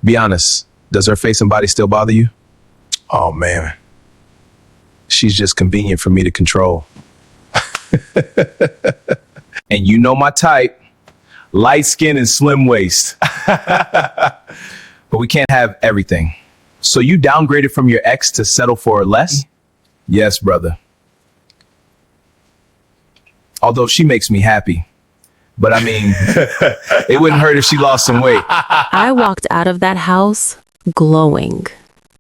Be honest, does her face and body still bother you? Oh, man. She's just convenient for me to control. And you know my type, light skin and slim waist. But we can't have everything. So you downgraded from your ex to settle for less? Yes, brother. Although she makes me happy. But I mean, it wouldn't hurt if she lost some weight. I walked out of that house glowing.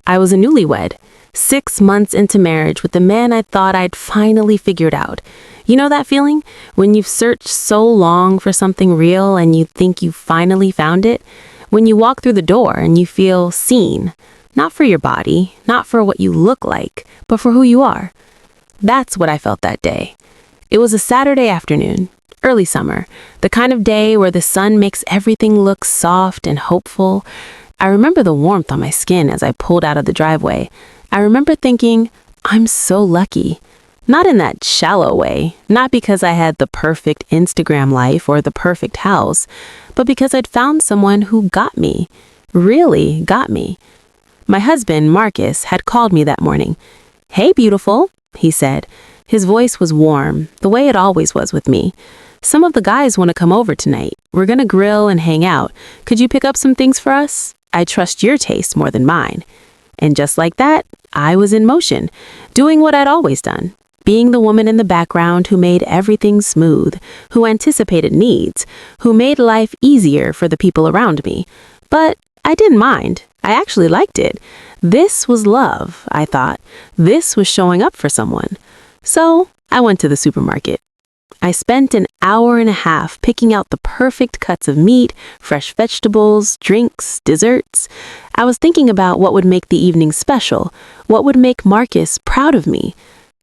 I was a newlywed, 6 months into marriage with the man I thought I'd finally figured out. You know that feeling? When you've searched so long for something real and you think you finally found it? When you walk through the door and you feel seen, not for your body, not for what you look like, but for who you are. That's what I felt that day. It was a Saturday afternoon, early summer, the kind of day where the sun makes everything look soft and hopeful. I remember the warmth on my skin as I pulled out of the driveway. I remember thinking, I'm so lucky. Not in that shallow way, not because I had the perfect Instagram life or the perfect house, but because I'd found someone who got me, really got me. My husband, Marcus, had called me that morning. "Hey, beautiful," he said. His voice was warm, the way it always was with me. "Some of the guys want to come over tonight. We're going to grill and hang out. Could you pick up some things for us? I trust your taste more than mine." And just like that, I was in motion, doing what I'd always done. Being the woman in the background who made everything smooth, who anticipated needs, who made life easier for the people around me. But I didn't mind. I actually liked it. This was love, I thought. This was showing up for someone. So I went to the supermarket. I spent an hour and a half picking out the perfect cuts of meat, fresh vegetables, drinks, desserts. I was thinking about what would make the evening special, what would make Marcus proud of me.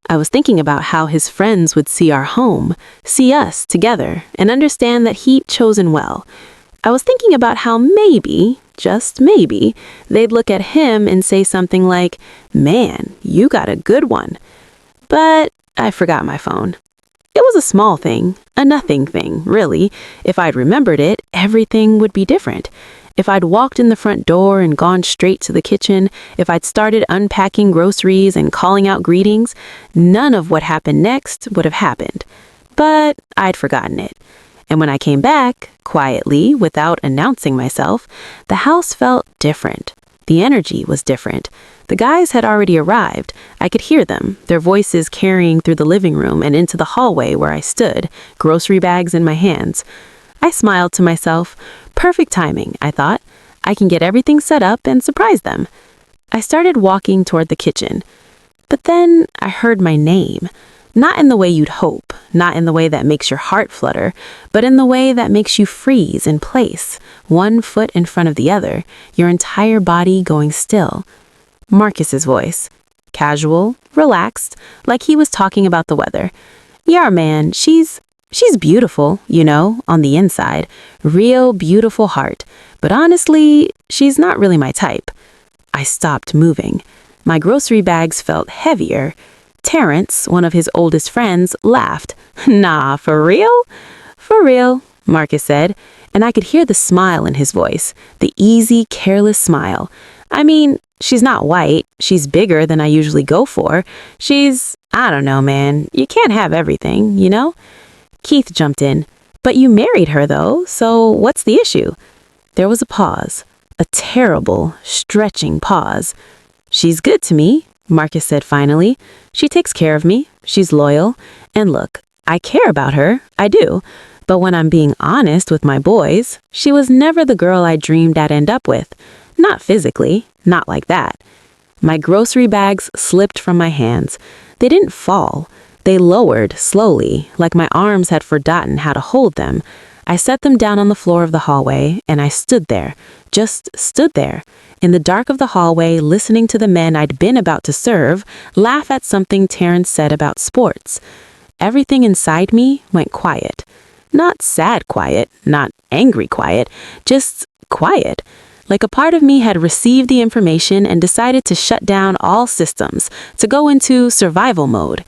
I was thinking about how his friends would see our home, see us together, and understand that he'd chosen well. I was thinking about how maybe, just maybe, they'd look at him and say something like, "Man, you got a good one." But I forgot my phone. It was a small thing, a nothing thing, really. If I'd remembered it, everything would be different. If I'd walked in the front door and gone straight to the kitchen, if I'd started unpacking groceries and calling out greetings, none of what happened next would have happened. But I'd forgotten it. And when I came back, quietly, without announcing myself, the house felt different. The energy was different. The guys had already arrived. I could hear them, their voices carrying through the living room and into the hallway where I stood, grocery bags in my hands. I smiled to myself. Perfect timing, I thought. I can get everything set up and surprise them. I started walking toward the kitchen. But then I heard my name. Not in the way you'd hope, not in the way that makes your heart flutter, but in the way that makes you freeze in place, one foot in front of the other, your entire body going still. Marcus's voice. Casual, relaxed, like he was talking about the weather. "Yeah, man, she's beautiful, you know, on the inside. Real beautiful heart. But honestly, she's not really my type." I stopped moving. My grocery bags felt heavier. Terrence, one of his oldest friends, laughed. "Nah, for real?" "For real," Marcus said, and I could hear the smile in his voice, the easy, careless smile. "I mean, she's not white. She's bigger than I usually go for. I don't know, man. You can't have everything, you know?" Keith jumped in. "But you married her, though, so what's the issue?" There was a pause, a terrible, stretching pause. "She's good to me," Marcus said finally. "She takes care of me. She's loyal. And look, I care about her. I do. But when I'm being honest with my boys, she was never the girl I dreamed I'd end up with. Not physically. Not like that." My grocery bags slipped from my hands. They didn't fall. They lowered slowly, like my arms had forgotten how to hold them. I set them down on the floor of the hallway, and I stood there, just stood there, in the dark of the hallway, listening to the men I'd been about to serve laugh at something Terrence said about sports. Everything inside me went quiet. Not sad quiet, not angry quiet, just quiet. Like a part of me had received the information and decided to shut down all systems, to go into survival mode.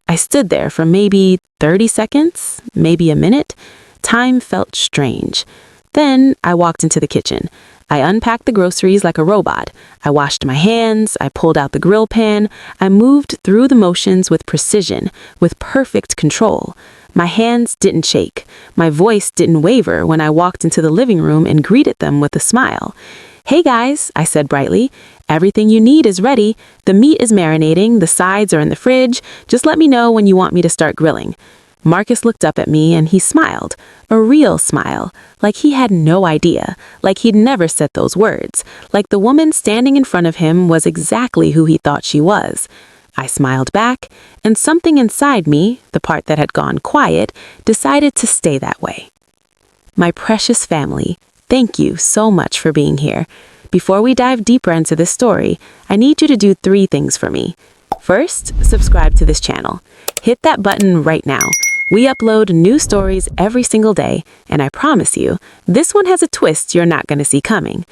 I stood there for maybe 30 seconds, maybe a minute. Time felt strange. Then I walked into the kitchen. I unpacked the groceries like a robot. I washed my hands, I pulled out the grill pan, I moved through the motions with precision, with perfect control. My hands didn't shake. My voice didn't waver when I walked into the living room and greeted them with a smile. "Hey guys," I said brightly. "Everything you need is ready. The meat is marinating, the sides are in the fridge. Just let me know when you want me to start grilling." Marcus looked up at me and he smiled, a real smile, like he had no idea, like he'd never said those words, like the woman standing in front of him was exactly who he thought she was. I smiled back, and something inside me, the part that had gone quiet, decided to stay that way. My precious family, thank you so much for being here. Before we dive deeper into this story, I need you to do 3 things for me. First, subscribe to this channel. Hit that button right now. We upload new stories every single day, and I promise you, this one has a twist you're not going to see coming.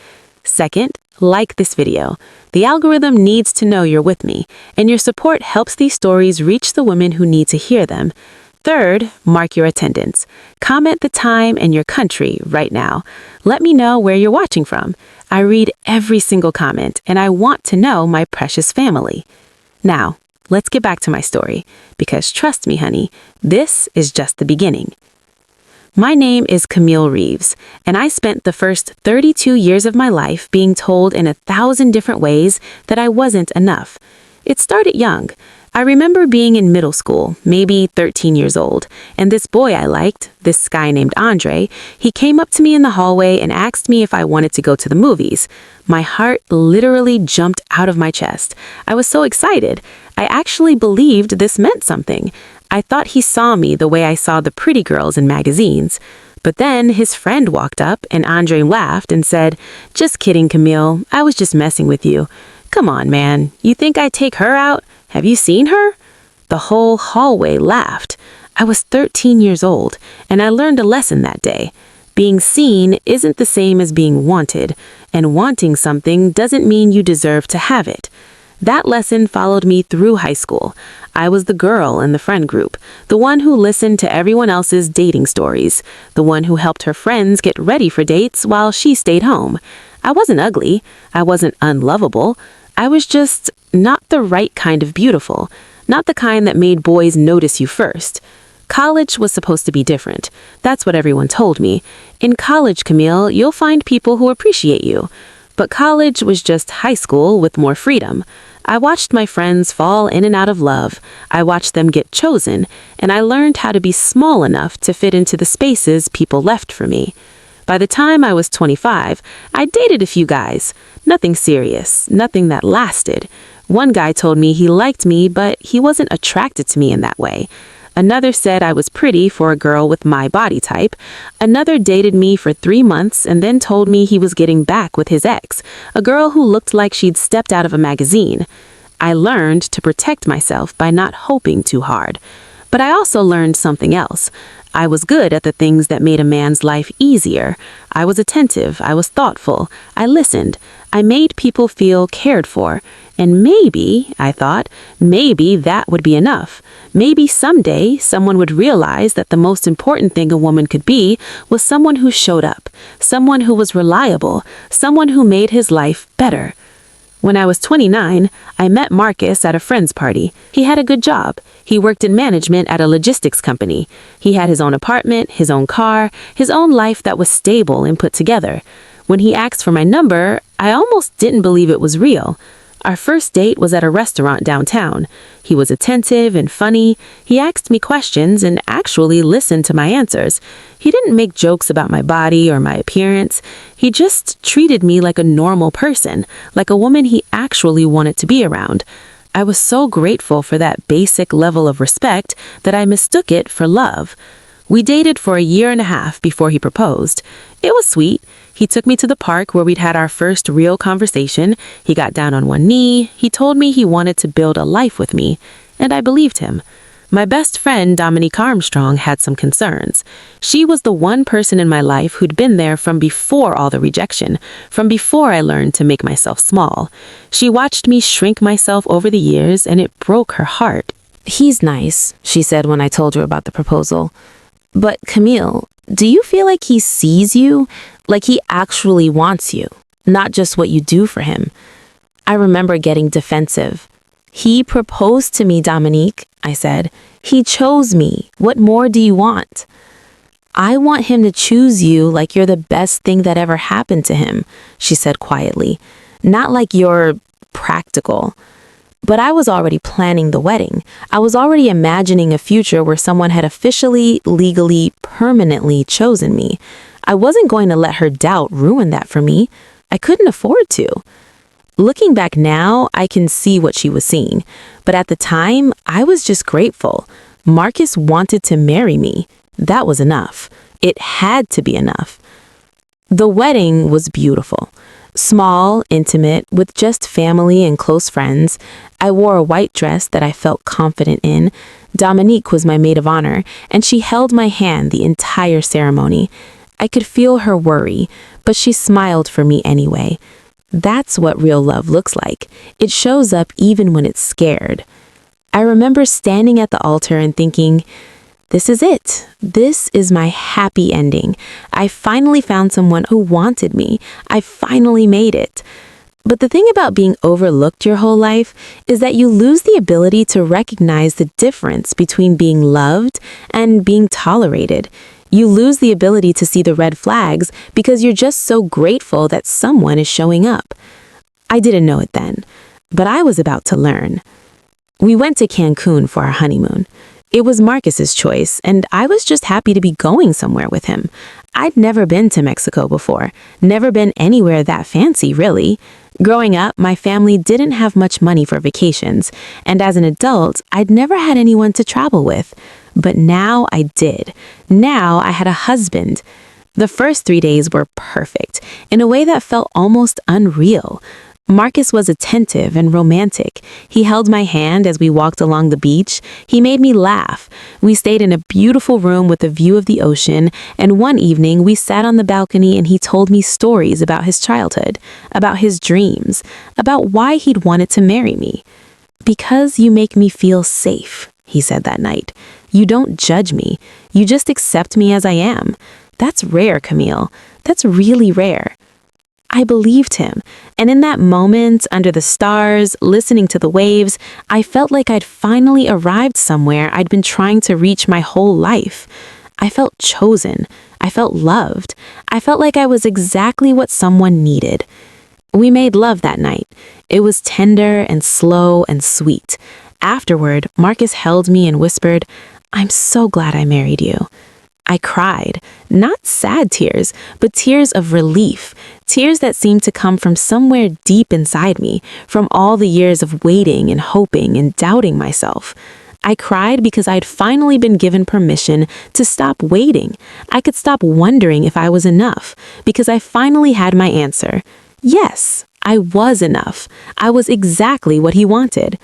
Second, like this video. The algorithm needs to know you're with me, and your support helps these stories reach the women who need to hear them. Third, mark your attendance. Comment the time and your country right now. Let me know where you're watching from. I read every single comment, and I want to know my precious family. Now, let's get back to my story, because trust me, honey, this is just the beginning. My name is Camille Reeves, and I spent the first 32 years of my life being told in 1,000 different ways that I wasn't enough. It started young. I remember being in middle school, maybe 13 years old, and this boy I liked, this guy named Andre, he came up to me in the hallway and asked me if I wanted to go to the movies. My heart literally jumped out of my chest. I was so excited. I actually believed this meant something. I thought he saw me the way I saw the pretty girls in magazines. But then his friend walked up and Andre laughed and said, "Just kidding, Camille. I was just messing with you. Come on, man. You think I'd take her out? Have you seen her?" The whole hallway laughed. I was 13 years old, and I learned a lesson that day. Being seen isn't the same as being wanted, and wanting something doesn't mean you deserve to have it. That lesson followed me through high school. I was the girl in the friend group, the one who listened to everyone else's dating stories, the one who helped her friends get ready for dates while she stayed home. I wasn't ugly. I wasn't unlovable. I was just not the right kind of beautiful, not the kind that made boys notice you first. College was supposed to be different. That's what everyone told me. In college, Camille, you'll find people who appreciate you. But college was just high school with more freedom. I watched my friends fall in and out of love. I watched them get chosen, and I learned how to be small enough to fit into the spaces people left for me. By the time I was 25, I dated a few guys. Nothing serious, nothing that lasted. One guy told me he liked me, but he wasn't attracted to me in that way. Another said I was pretty for a girl with my body type. Another dated me for 3 months and then told me he was getting back with his ex, a girl who looked like she'd stepped out of a magazine. I learned to protect myself by not hoping too hard. But I also learned something else. I was good at the things that made a man's life easier. I was attentive. I was thoughtful. I listened. I made people feel cared for. And maybe, I thought, maybe that would be enough. Maybe someday someone would realize that the most important thing a woman could be was someone who showed up, someone who was reliable, someone who made his life better. When I was 29, I met Marcus at a friend's party. He had a good job. He worked in management at a logistics company. He had his own apartment, his own car, his own life that was stable and put together. When he asked for my number, I almost didn't believe it was real. Our first date was at a restaurant downtown. He was attentive and funny. He asked me questions and actually listened to my answers. He didn't make jokes about my body or my appearance. He just treated me like a normal person, like a woman he actually wanted to be around. I was so grateful for that basic level of respect that I mistook it for love. We dated for a year and a half before he proposed. It was sweet. He took me to the park where we'd had our first real conversation. He got down on one knee. He told me he wanted to build a life with me, and I believed him. My best friend, Dominique Armstrong, had some concerns. She was the one person in my life who'd been there from before all the rejection, from before I learned to make myself small. She watched me shrink myself over the years, and it broke her heart. "He's nice," she said when I told her about the proposal. But Camille, do you feel like he sees you? Like he actually wants you, not just what you do for him? I remember getting defensive. He proposed to me, Dominique, I said. He chose me. What more do you want? I want him to choose you like you're the best thing that ever happened to him, she said quietly. Not like you're practical. But I was already planning the wedding. I was already imagining a future where someone had officially, legally, permanently chosen me. I wasn't going to let her doubt ruin that for me. I couldn't afford to. Looking back now, I can see what she was seeing. But at the time, I was just grateful. Marcus wanted to marry me. That was enough. It had to be enough. The wedding was beautiful. Small, intimate, with just family and close friends. I wore a white dress that I felt confident in. Dominique was my maid of honor, and she held my hand the entire ceremony. I could feel her worry, but she smiled for me anyway. That's what real love looks like. It shows up even when it's scared. I remember standing at the altar and thinking, this is it. This is my happy ending. I finally found someone who wanted me. I finally made it. But the thing about being overlooked your whole life is that you lose the ability to recognize the difference between being loved and being tolerated. You lose the ability to see the red flags because you're just so grateful that someone is showing up. I didn't know it then, but I was about to learn. We went to Cancun for our honeymoon. It was Marcus's choice, and I was just happy to be going somewhere with him. I'd never been to Mexico before, never been anywhere that fancy, really. Growing up, my family didn't have much money for vacations, and as an adult, I'd never had anyone to travel with. But now I did. Now I had a husband. The first 3 days were perfect, in a way that felt almost unreal. Marcus was attentive and romantic. He held my hand as we walked along the beach. He made me laugh. We stayed in a beautiful room with a view of the ocean, and one evening we sat on the balcony and he told me stories about his childhood, about his dreams, about why he'd wanted to marry me. "Because you make me feel safe," he said that night. "You don't judge me. You just accept me as I am. That's rare, Camille. That's really rare." I believed him, and in that moment, under the stars, listening to the waves, I felt like I'd finally arrived somewhere I'd been trying to reach my whole life. I felt chosen. I felt loved. I felt like I was exactly what someone needed. We made love that night. It was tender and slow and sweet. Afterward, Marcus held me and whispered, "I'm so glad I married you." I cried, not sad tears, but tears of relief, tears that seemed to come from somewhere deep inside me, from all the years of waiting and hoping and doubting myself. I cried because I'd finally been given permission to stop waiting. I could stop wondering if I was enough, because I finally had my answer. Yes, I was enough. I was exactly what he wanted.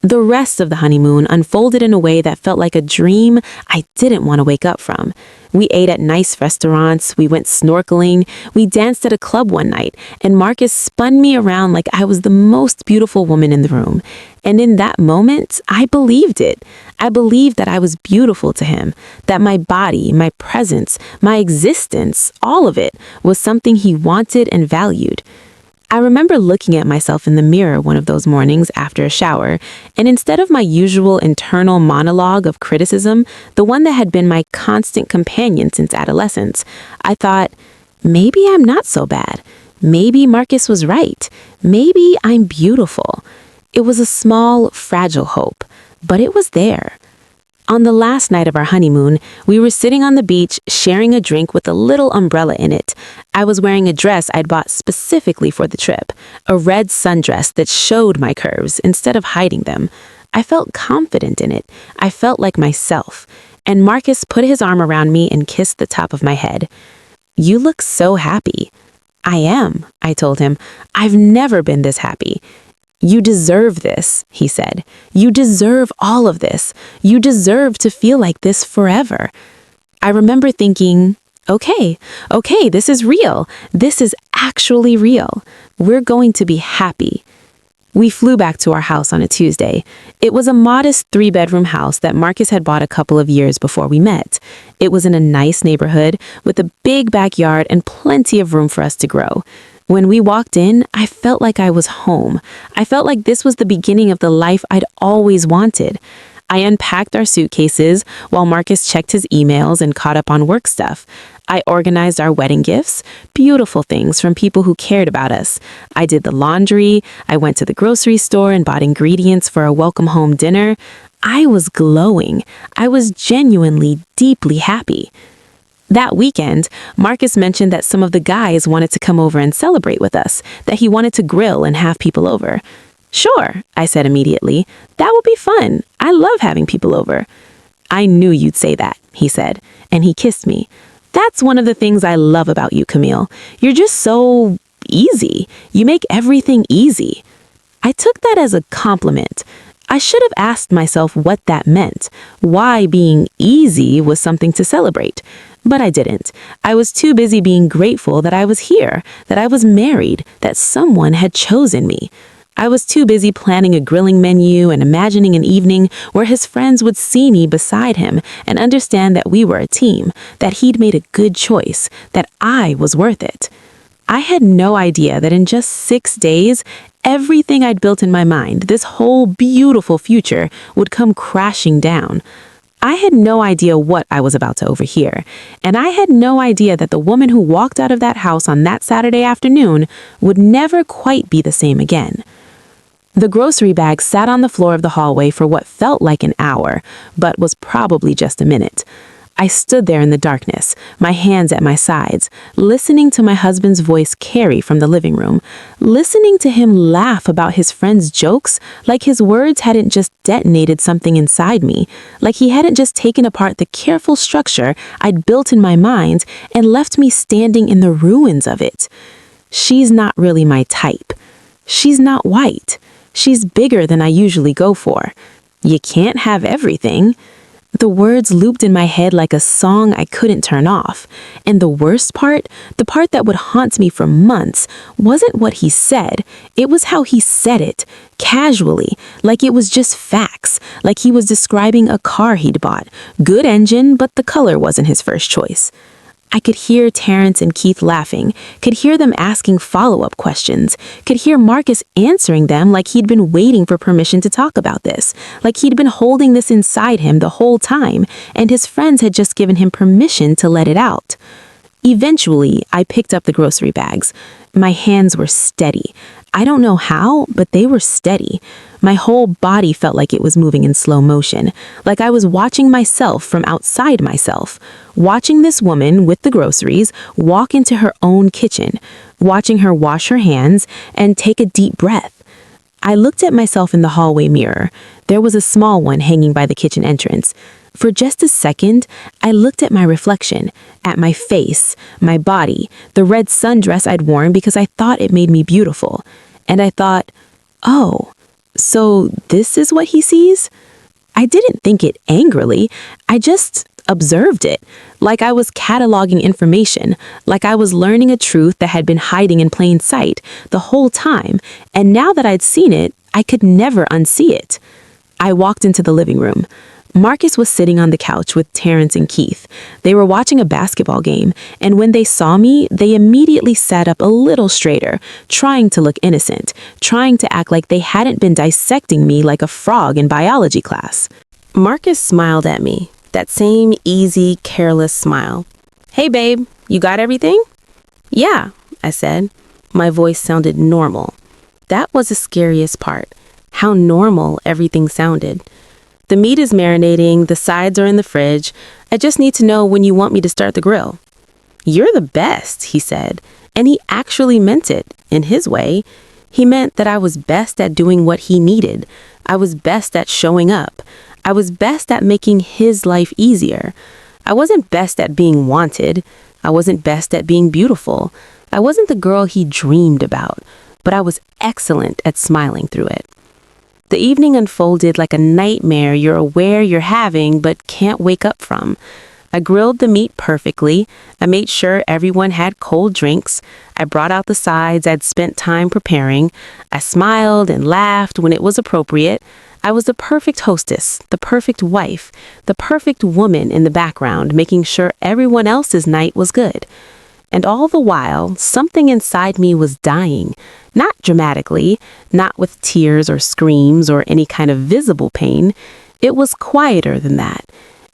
The rest of the honeymoon unfolded in a way that felt like a dream I didn't want to wake up from. We ate at nice restaurants, we went snorkeling, we danced at a club one night, and Marcus spun me around like I was the most beautiful woman in the room. And in that moment, I believed it. I believed that I was beautiful to him, that my body, my presence, my existence, all of it was something he wanted and valued. I remember looking at myself in the mirror one of those mornings after a shower, and instead of my usual internal monologue of criticism, the one that had been my constant companion since adolescence, I thought, maybe I'm not so bad. Maybe Marcus was right. Maybe I'm beautiful. It was a small, fragile hope, but it was there. On the last night of our honeymoon, we were sitting on the beach sharing a drink with a little umbrella in it. I was wearing a dress I'd bought specifically for the trip, a red sundress that showed my curves instead of hiding them. I felt confident in it. I felt like myself. And Marcus put his arm around me and kissed the top of my head. "You look so happy." "I am," I told him. "I've never been this happy." "You deserve this," he said. "You deserve all of this. You deserve to feel like this forever." I remember thinking, okay, this is real. This is actually real. We're going to be happy. We flew back to our house on a Tuesday. It was a modest 3-bedroom house that Marcus had bought a couple of years before we met. It was in a nice neighborhood with a big backyard and plenty of room for us to grow. When we walked in, I felt like I was home. I felt like this was the beginning of the life I'd always wanted. I unpacked our suitcases while Marcus checked his emails and caught up on work stuff. I organized our wedding gifts, beautiful things from people who cared about us. I did the laundry. I went to the grocery store and bought ingredients for a welcome home dinner. I was glowing. I was genuinely, deeply happy. That weekend, Marcus mentioned that some of the guys wanted to come over and celebrate with us, that he wanted to grill and have people over. Sure, I said immediately. That would be fun. I love having people over. I knew you'd say that, he said, and he kissed me. That's one of the things I love about you, Camille. You're just so easy. You make everything easy. I took that as a compliment. I should have asked myself what that meant, why being easy was something to celebrate. But I didn't. I was too busy being grateful that I was here, that I was married, that someone had chosen me. I was too busy planning a grilling menu and imagining an evening where his friends would see me beside him and understand that we were a team, that he'd made a good choice, that I was worth it. I had no idea that in just 6 days, everything I'd built in my mind, this whole beautiful future, would come crashing down. I had no idea what I was about to overhear, and I had no idea that the woman who walked out of that house on that Saturday afternoon would never quite be the same again. The grocery bag sat on the floor of the hallway for what felt like an hour, but was probably just a minute. I stood there in the darkness, my hands at my sides, listening to my husband's voice carry from the living room, listening to him laugh about his friends' jokes like his words hadn't just detonated something inside me, like he hadn't just taken apart the careful structure I'd built in my mind and left me standing in the ruins of it. She's not really my type. She's not white. She's bigger than I usually go for. You can't have everything. The words looped in my head like a song I couldn't turn off. And the worst part, the part that would haunt me for months, wasn't what he said. It was how he said it, casually, like it was just facts, like he was describing a car he'd bought. Good engine, but the color wasn't his first choice. I could hear Terrence and Keith laughing, could hear them asking follow-up questions, could hear Marcus answering them like he'd been waiting for permission to talk about this, like he'd been holding this inside him the whole time, and his friends had just given him permission to let it out. Eventually, I picked up the grocery bags. My hands were steady. I don't know how, but they were steady. My whole body felt like it was moving in slow motion, like I was watching myself from outside myself, watching this woman with the groceries walk into her own kitchen, watching her wash her hands and take a deep breath. I looked at myself in the hallway mirror. There was a small one hanging by the kitchen entrance. For just a second, I looked at my reflection, at my face, my body, the red sundress I'd worn because I thought it made me beautiful. And I thought, oh, so this is what he sees? I didn't think it angrily. I just observed it, like I was cataloging information, like I was learning a truth that had been hiding in plain sight the whole time, and now that I'd seen it, I could never unsee it. I walked into the living room. Marcus was sitting on the couch with Terrence and Keith. They were watching a basketball game, and when they saw me, they immediately sat up a little straighter, trying to look innocent, trying to act like they hadn't been dissecting me like a frog in biology class. Marcus smiled at me, that same easy, careless smile. "Hey, babe, you got everything?" "Yeah," I said. My voice sounded normal. That was the scariest part, how normal everything sounded. "The meat is marinating, the sides are in the fridge. I just need to know when you want me to start the grill." "You're the best," he said. And he actually meant it, in his way. He meant that I was best at doing what he needed. I was best at showing up. I was best at making his life easier. I wasn't best at being wanted. I wasn't best at being beautiful. I wasn't the girl he dreamed about, but I was excellent at smiling through it. The evening unfolded like a nightmare you're aware you're having but can't wake up from. I grilled the meat perfectly. I made sure everyone had cold drinks. I brought out the sides I'd spent time preparing. I smiled and laughed when it was appropriate. I was the perfect hostess, the perfect wife, the perfect woman in the background, making sure everyone else's night was good. And all the while, something inside me was dying. Not dramatically, not with tears or screams or any kind of visible pain. It was quieter than that.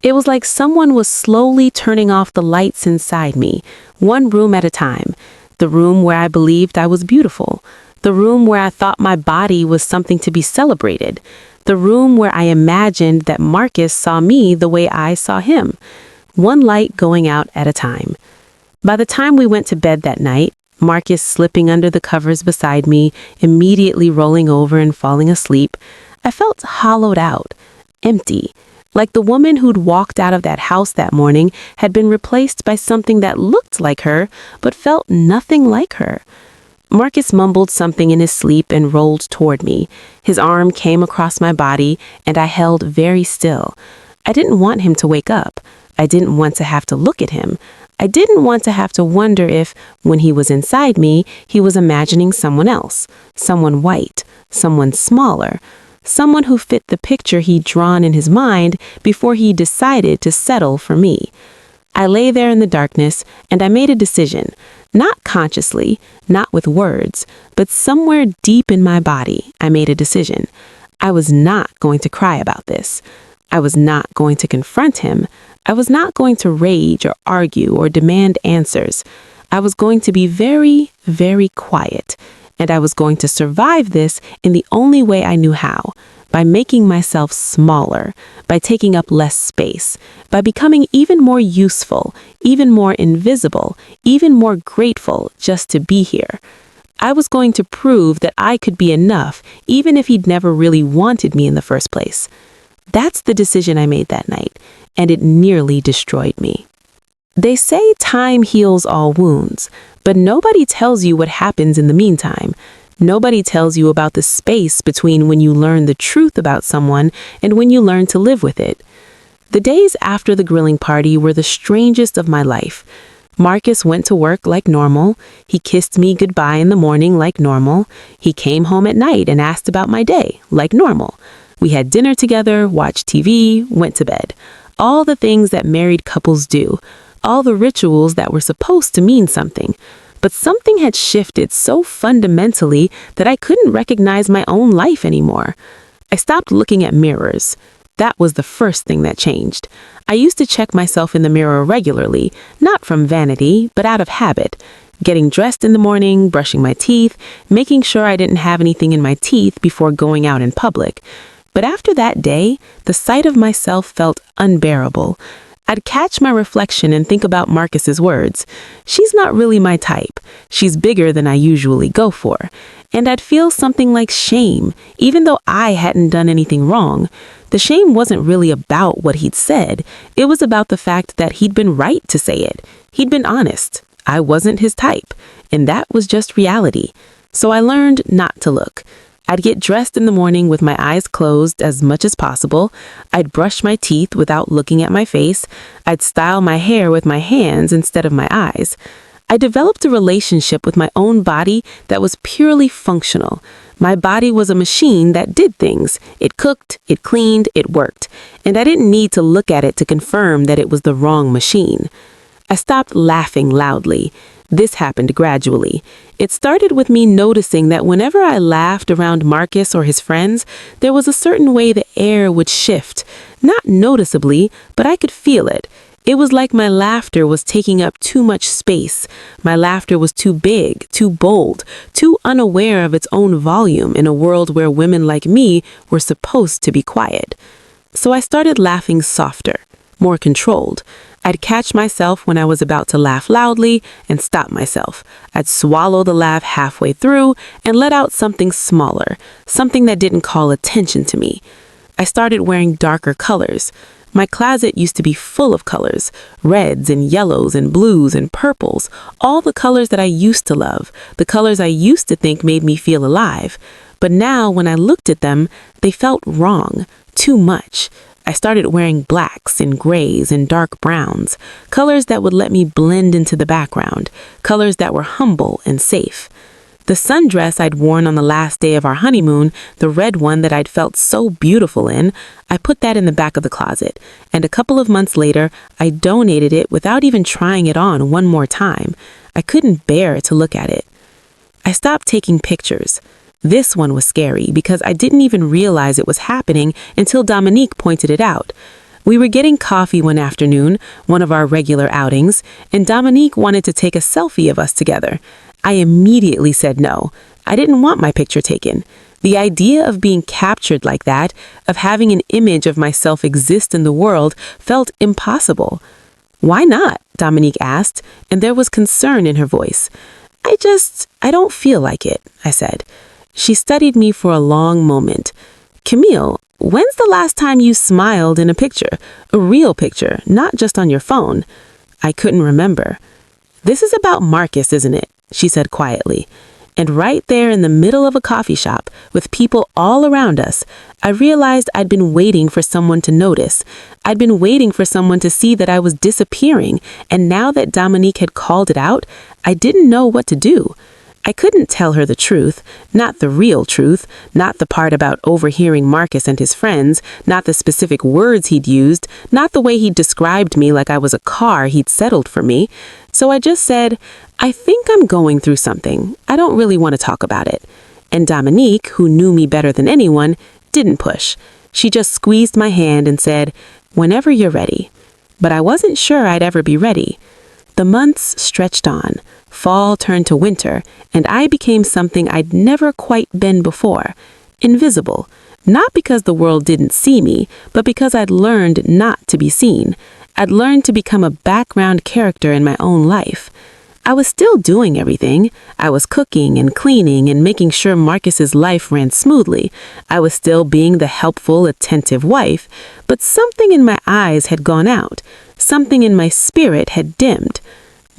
It was like someone was slowly turning off the lights inside me, one room at a time. The room where I believed I was beautiful. The room where I thought my body was something to be celebrated. The room where I imagined that Marcus saw me the way I saw him. One light going out at a time. By the time we went to bed that night, Marcus slipping under the covers beside me, immediately rolling over and falling asleep, I felt hollowed out, empty. Like the woman who'd walked out of that house that morning had been replaced by something that looked like her, but felt nothing like her. Marcus mumbled something in his sleep and rolled toward me. His arm came across my body, and I held very still. I didn't want him to wake up. I didn't want to have to look at him. I didn't want to have to wonder if, when he was inside me, he was imagining someone else, someone white, someone smaller, someone who fit the picture he'd drawn in his mind before he decided to settle for me. I lay there in the darkness, and I made a decision, not consciously, not with words, but somewhere deep in my body, I made a decision. I was not going to cry about this. I was not going to confront him. I was not going to rage or argue or demand answers. I was going to be very, very quiet. And I was going to survive this in the only way I knew how, by making myself smaller, by taking up less space, by becoming even more useful, even more invisible, even more grateful just to be here. I was going to prove that I could be enough, even if he'd never really wanted me in the first place. That's the decision I made that night, and it nearly destroyed me. They say time heals all wounds, but nobody tells you what happens in the meantime. Nobody tells you about the space between when you learn the truth about someone and when you learn to live with it. The days after the grilling party were the strangest of my life. Marcus went to work like normal. He kissed me goodbye in the morning like normal. He came home at night and asked about my day like normal. We had dinner together, watched TV, went to bed. All the things that married couples do. All the rituals that were supposed to mean something. But something had shifted so fundamentally that I couldn't recognize my own life anymore. I stopped looking at mirrors. That was the first thing that changed. I used to check myself in the mirror regularly, not from vanity, but out of habit. Getting dressed in the morning, brushing my teeth, making sure I didn't have anything in my teeth before going out in public. But after that day, the sight of myself felt unbearable. I'd catch my reflection and think about Marcus's words. She's not really my type. She's bigger than I usually go for. And I'd feel something like shame, even though I hadn't done anything wrong. The shame wasn't really about what he'd said. It was about the fact that he'd been right to say it. He'd been honest. I wasn't his type. And that was just reality. So I learned not to look. I'd get dressed in the morning with my eyes closed as much as possible. I'd brush my teeth without looking at my face. I'd style my hair with my hands instead of my eyes. I developed a relationship with my own body that was purely functional. My body was a machine that did things. It cooked, it cleaned, it worked. And I didn't need to look at it to confirm that it was the wrong machine. I stopped laughing loudly. This happened gradually. It started with me noticing that whenever I laughed around Marcus or his friends, there was a certain way the air would shift. Not noticeably, but I could feel it. It was like my laughter was taking up too much space. My laughter was too big, too bold, too unaware of its own volume in a world where women like me were supposed to be quiet. So I started laughing softer, more controlled. I'd catch myself when I was about to laugh loudly and stop myself. I'd swallow the laugh halfway through and let out something smaller, something that didn't call attention to me. I started wearing darker colors. My closet used to be full of colors, reds and yellows and blues and purples, all the colors that I used to love, the colors I used to think made me feel alive. But now when I looked at them, they felt wrong, too much. I started wearing blacks and grays and dark browns, colors that would let me blend into the background, colors that were humble and safe. The sundress I'd worn on the last day of our honeymoon, the red one that I'd felt so beautiful in, I put that in the back of the closet, and a couple of months later, I donated it without even trying it on one more time. I couldn't bear to look at it. I stopped taking pictures. This one was scary because I didn't even realize it was happening until Dominique pointed it out. We were getting coffee one afternoon, one of our regular outings, and Dominique wanted to take a selfie of us together. I immediately said no. I didn't want my picture taken. The idea of being captured like that, of having an image of myself exist in the world, felt impossible. "Why not?" Dominique asked, and there was concern in her voice. I don't feel like it," I said. She studied me for a long moment. "Camille, when's the last time you smiled in a picture? A real picture, not just on your phone?" I couldn't remember. "This is about Marcus, isn't it?" she said quietly. And right there in the middle of a coffee shop, with people all around us, I realized I'd been waiting for someone to notice. I'd been waiting for someone to see that I was disappearing, and now that Dominique had called it out, I didn't know what to do. I couldn't tell her the truth, not the real truth, not the part about overhearing Marcus and his friends, not the specific words he'd used, not the way he'd described me like I was a car he'd settled for me. So I just said, "I think I'm going through something. I don't really want to talk about it." And Dominique, who knew me better than anyone, didn't push. She just squeezed my hand and said, "Whenever you're ready." But I wasn't sure I'd ever be ready. The months stretched on. Fall turned to winter, and I became something I'd never quite been before. Invisible. Not because the world didn't see me, but because I'd learned not to be seen. I'd learned to become a background character in my own life. I was still doing everything. I was cooking and cleaning and making sure Marcus's life ran smoothly. I was still being the helpful, attentive wife, but something in my eyes had gone out. Something in my spirit had dimmed.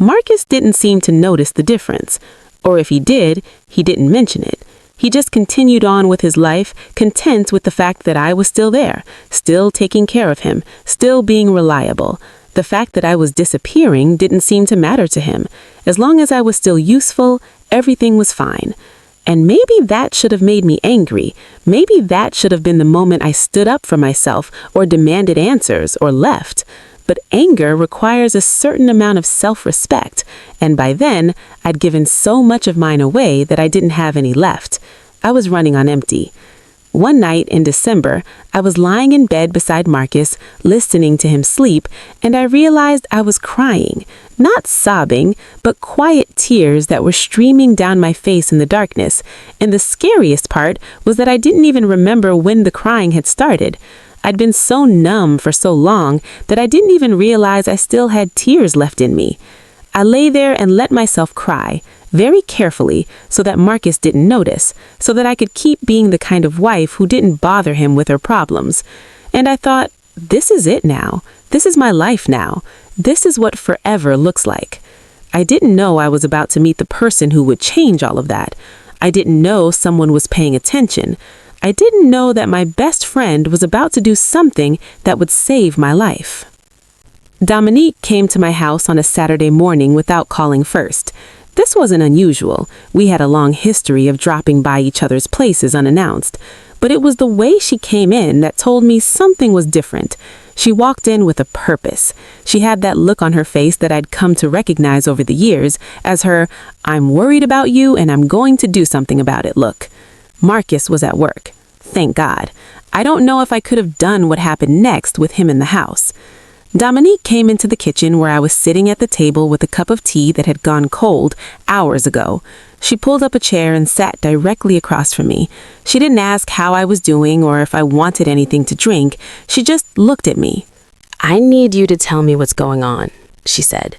Marcus didn't seem to notice the difference. Or if he did, he didn't mention it. He just continued on with his life, content with the fact that I was still there, still taking care of him, still being reliable. The fact that I was disappearing didn't seem to matter to him. As long as I was still useful, everything was fine. And maybe that should have made me angry. Maybe that should have been the moment I stood up for myself or demanded answers or left. But anger requires a certain amount of self-respect, and by then, I'd given so much of mine away that I didn't have any left. I was running on empty. One night in December, I was lying in bed beside Marcus, listening to him sleep, and I realized I was crying. Not sobbing, but quiet tears that were streaming down my face in the darkness. And the scariest part was that I didn't even remember when the crying had started. I'd been so numb for so long that I didn't even realize I still had tears left in me. I lay there and let myself cry, very carefully, so that Marcus didn't notice, so that I could keep being the kind of wife who didn't bother him with her problems. And I thought, this is it now. This is my life now. This is what forever looks like. I didn't know I was about to meet the person who would change all of that. I didn't know someone was paying attention. I didn't know that my best friend was about to do something that would save my life. Dominique came to my house on a Saturday morning without calling first. This wasn't unusual. We had a long history of dropping by each other's places unannounced. But it was the way she came in that told me something was different. She walked in with a purpose. She had that look on her face that I'd come to recognize over the years as her, "I'm worried about you and I'm going to do something about it" look. Marcus was at work. Thank God. I don't know if I could have done what happened next with him in the house. Dominique came into the kitchen where I was sitting at the table with a cup of tea that had gone cold hours ago. She pulled up a chair and sat directly across from me. She didn't ask how I was doing or if I wanted anything to drink. She just looked at me. "I need you to tell me what's going on," she said.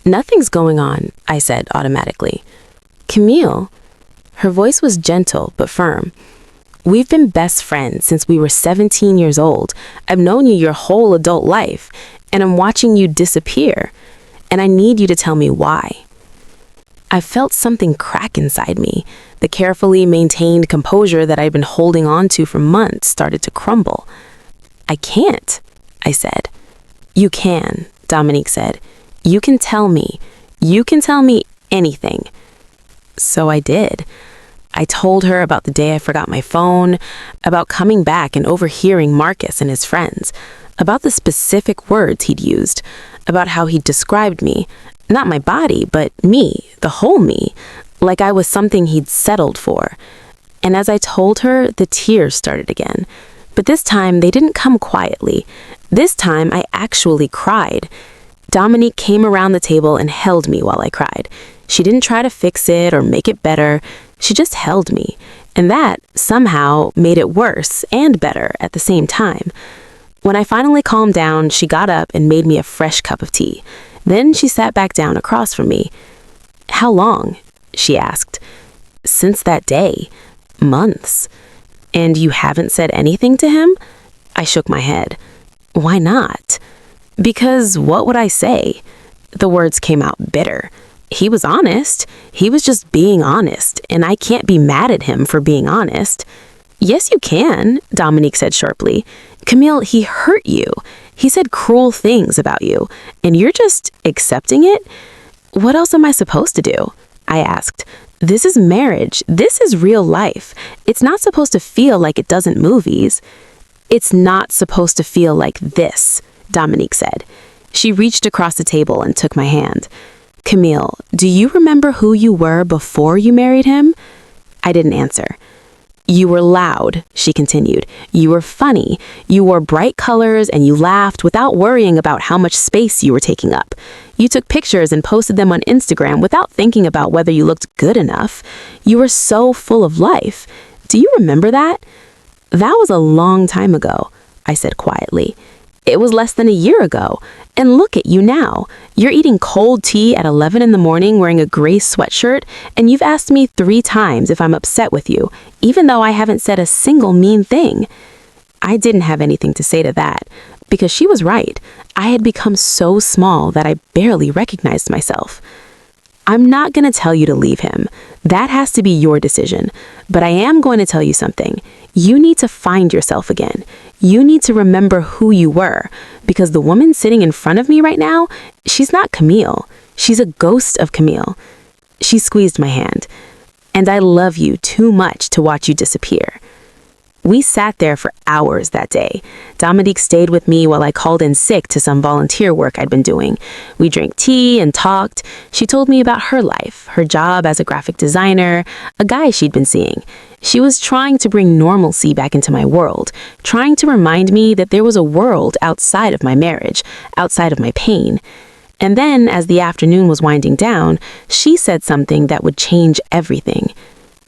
"Nothing's going on," I said automatically. "Camille." Her voice was gentle but firm. "We've been best friends since we were 17 years old. I've known you your whole adult life, and I'm watching you disappear. And I need you to tell me why." I felt something crack inside me. The carefully maintained composure that I'd been holding on to for months started to crumble. I can't, I said. You can, Dominique said. You can tell me. You can tell me anything. So I did. I told her about the day I forgot my phone, about coming back and overhearing Marcus and his friends, about the specific words he'd used, about how he'd described me, not my body, but me, the whole me, like I was something he'd settled for. And as I told her, the tears started again. But this time, they didn't come quietly. This time, I actually cried. Dominique came around the table and held me while I cried. She didn't try to fix it or make it better. She just held me. And that, somehow, made it worse and better at the same time. When I finally calmed down, she got up and made me a fresh cup of tea. Then she sat back down across from me. "How long?" she asked. "Since that day. Months." "And you haven't said anything to him?" I shook my head. "Why not?" "Because what would I say?" The words came out bitter. He was honest. He was just being honest, and I can't be mad at him for being honest. "Yes, you can," Dominique said sharply. "Camille, he hurt you. He said cruel things about you, and you're just accepting it? What else am I supposed to do?" I asked. "This is marriage. This is real life. It's not supposed to feel like it does in movies." "It's not supposed to feel like this," Dominique said. She reached across the table and took my hand. "Camille, do you remember who you were before you married him?" I didn't answer. "You were loud," she continued. "You were funny. You wore bright colors and you laughed without worrying about how much space you were taking up. You took pictures and posted them on Instagram without thinking about whether you looked good enough. You were so full of life. Do you remember that?" "That was a long time ago," I said quietly. "It was less than a year ago. And look at you now. You're eating cold tea at 11 in the morning wearing a gray sweatshirt, and you've asked me 3 times if I'm upset with you, even though I haven't said a single mean thing." I didn't have anything to say to that, because she was right. I had become so small that I barely recognized myself. "I'm not going to tell you to leave him. That has to be your decision. But I am going to tell you something. You need to find yourself again. You need to remember who you were, because the woman sitting in front of me right now, she's not Camille. She's a ghost of Camille." She squeezed my hand. "And I love you too much to watch you disappear." We sat there for hours that day. Dominique stayed with me while I called in sick to some volunteer work I'd been doing. We drank tea and talked. She told me about her life, her job as a graphic designer, a guy she'd been seeing. She was trying to bring normalcy back into my world, trying to remind me that there was a world outside of my marriage, outside of my pain. And then, as the afternoon was winding down, she said something that would change everything.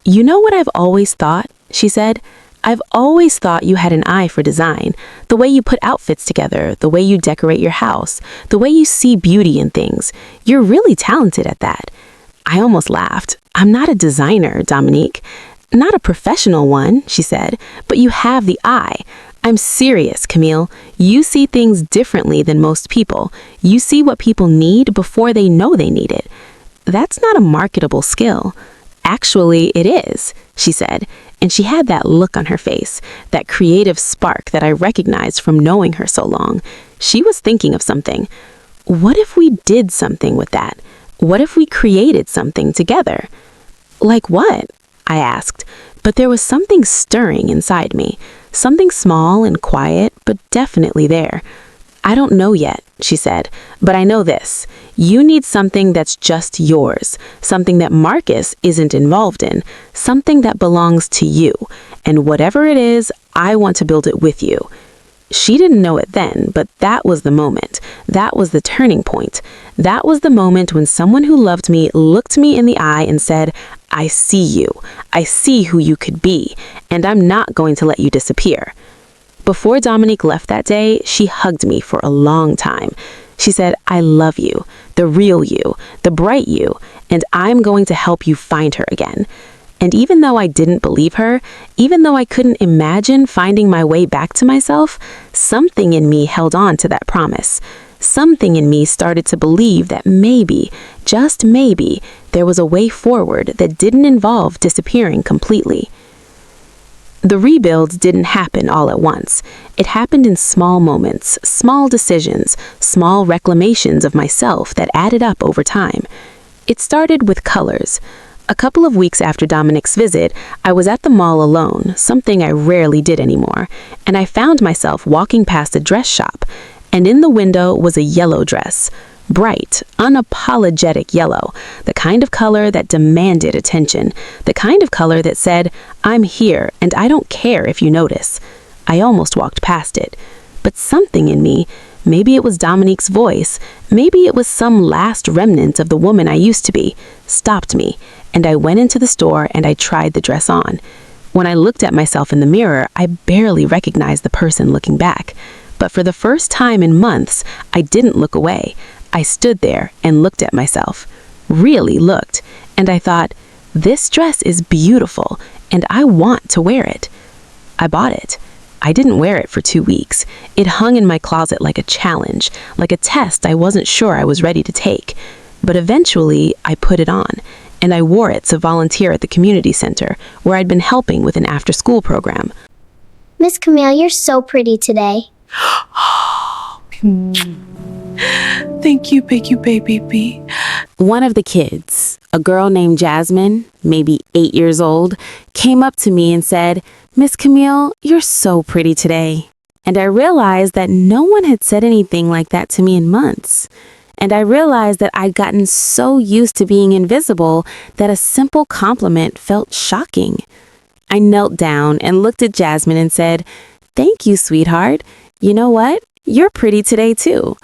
"You know what I've always thought?" she said. "I've always thought you had an eye for design, the way you put outfits together, the way you decorate your house, the way you see beauty in things. You're really talented at that." I almost laughed. "I'm not a designer, Dominique. Not a professional one," she said, "but you have the eye. I'm serious, Camille. You see things differently than most people. You see what people need before they know they need it. That's not a marketable skill." "Actually, it is," she said, and she had that look on her face, that creative spark that I recognized from knowing her so long. She was thinking of something. What if we did something with that? What if we created something together? "Like what?" I asked, but there was something stirring inside me, something small and quiet, but definitely there. "I don't know yet," she said, "but I know this. You need something that's just yours, something that Marcus isn't involved in, something that belongs to you. And whatever it is, I want to build it with you." She didn't know it then, but that was the moment. That was the turning point. That was the moment when someone who loved me looked me in the eye and said, "I see you. I see who you could be, and I'm not going to let you disappear." Before Dominique left that day, she hugged me for a long time. She said, "I love you, the real you, the bright you, and I'm going to help you find her again." And even though I didn't believe her, even though I couldn't imagine finding my way back to myself, something in me held on to that promise. Something in me started to believe that maybe, just maybe, there was a way forward that didn't involve disappearing completely. The rebuild didn't happen all at once. It happened in small moments, small decisions, small reclamations of myself that added up over time. It started with colors. A couple of weeks after Dominique's visit, I was at the mall alone, something I rarely did anymore, and I found myself walking past a dress shop, and in the window was a yellow dress. Bright, unapologetic yellow, the kind of color that demanded attention, the kind of color that said, "I'm here and I don't care if you notice." I almost walked past it, but something in me, maybe it was Dominique's voice, maybe it was some last remnant of the woman I used to be, stopped me, and I went into the store and I tried the dress on. When I looked at myself in the mirror, I barely recognized the person looking back. But for the first time in months, I didn't look away. I stood there and looked at myself, really looked, and I thought, this dress is beautiful and I want to wear it. I bought it. I didn't wear it for 2 weeks. It hung in my closet like a challenge, like a test I wasn't sure I was ready to take. But eventually, I put it on, and I wore it to volunteer at the community center, where I'd been helping with an after-school program. Miss Camille, you're so pretty today. Thank you, baby. One of the kids, a girl named Jasmine, maybe 8 years old, came up to me and said, "Miss Camille, you're so pretty today." And I realized that no one had said anything like that to me in months. And I realized that I'd gotten so used to being invisible that a simple compliment felt shocking. I knelt down and looked at Jasmine and said, "Thank you, sweetheart. You know what? You're pretty today too."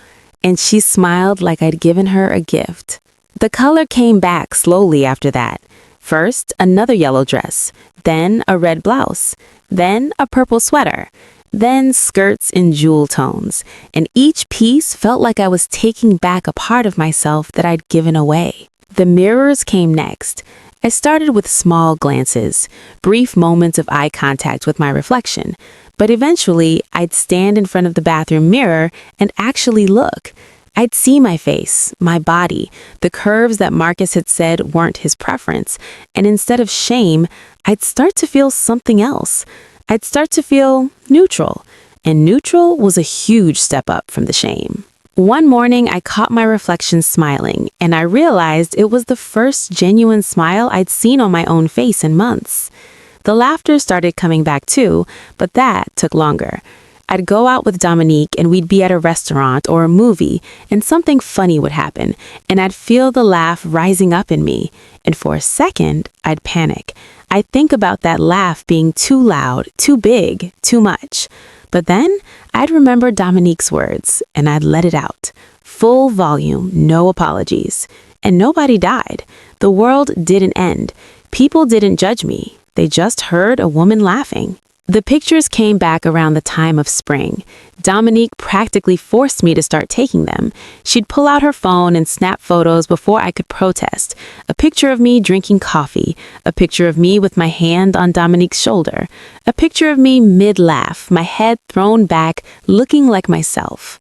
And she smiled like I'd given her a gift. The color came back slowly after that. First, another yellow dress, then a red blouse, then a purple sweater, then skirts in jewel tones, and each piece felt like I was taking back a part of myself that I'd given away. The mirrors came next. I started with small glances, brief moments of eye contact with my reflection, but eventually I'd stand in front of the bathroom mirror and actually look. I'd see my face, my body, the curves that Marcus had said weren't his preference, and instead of shame, I'd start to feel something else. I'd start to feel neutral, and neutral was a huge step up from the shame. One morning, I caught my reflection smiling, and I realized it was the first genuine smile I'd seen on my own face in months. The laughter started coming back too, but that took longer. I'd go out with Dominique and we'd be at a restaurant or a movie, and something funny would happen, and I'd feel the laugh rising up in me, and for a second, I'd panic. I'd think about that laugh being too loud, too big, too much. But then I'd remember Dominique's words, and I'd let it out. Full volume, no apologies. And nobody died. The world didn't end. People didn't judge me. They just heard a woman laughing. The pictures came back around the time of spring. Dominique practically forced me to start taking them. She'd pull out her phone and snap photos before I could protest. A picture of me drinking coffee, a picture of me with my hand on Dominique's shoulder, a picture of me mid-laugh, my head thrown back, looking like myself.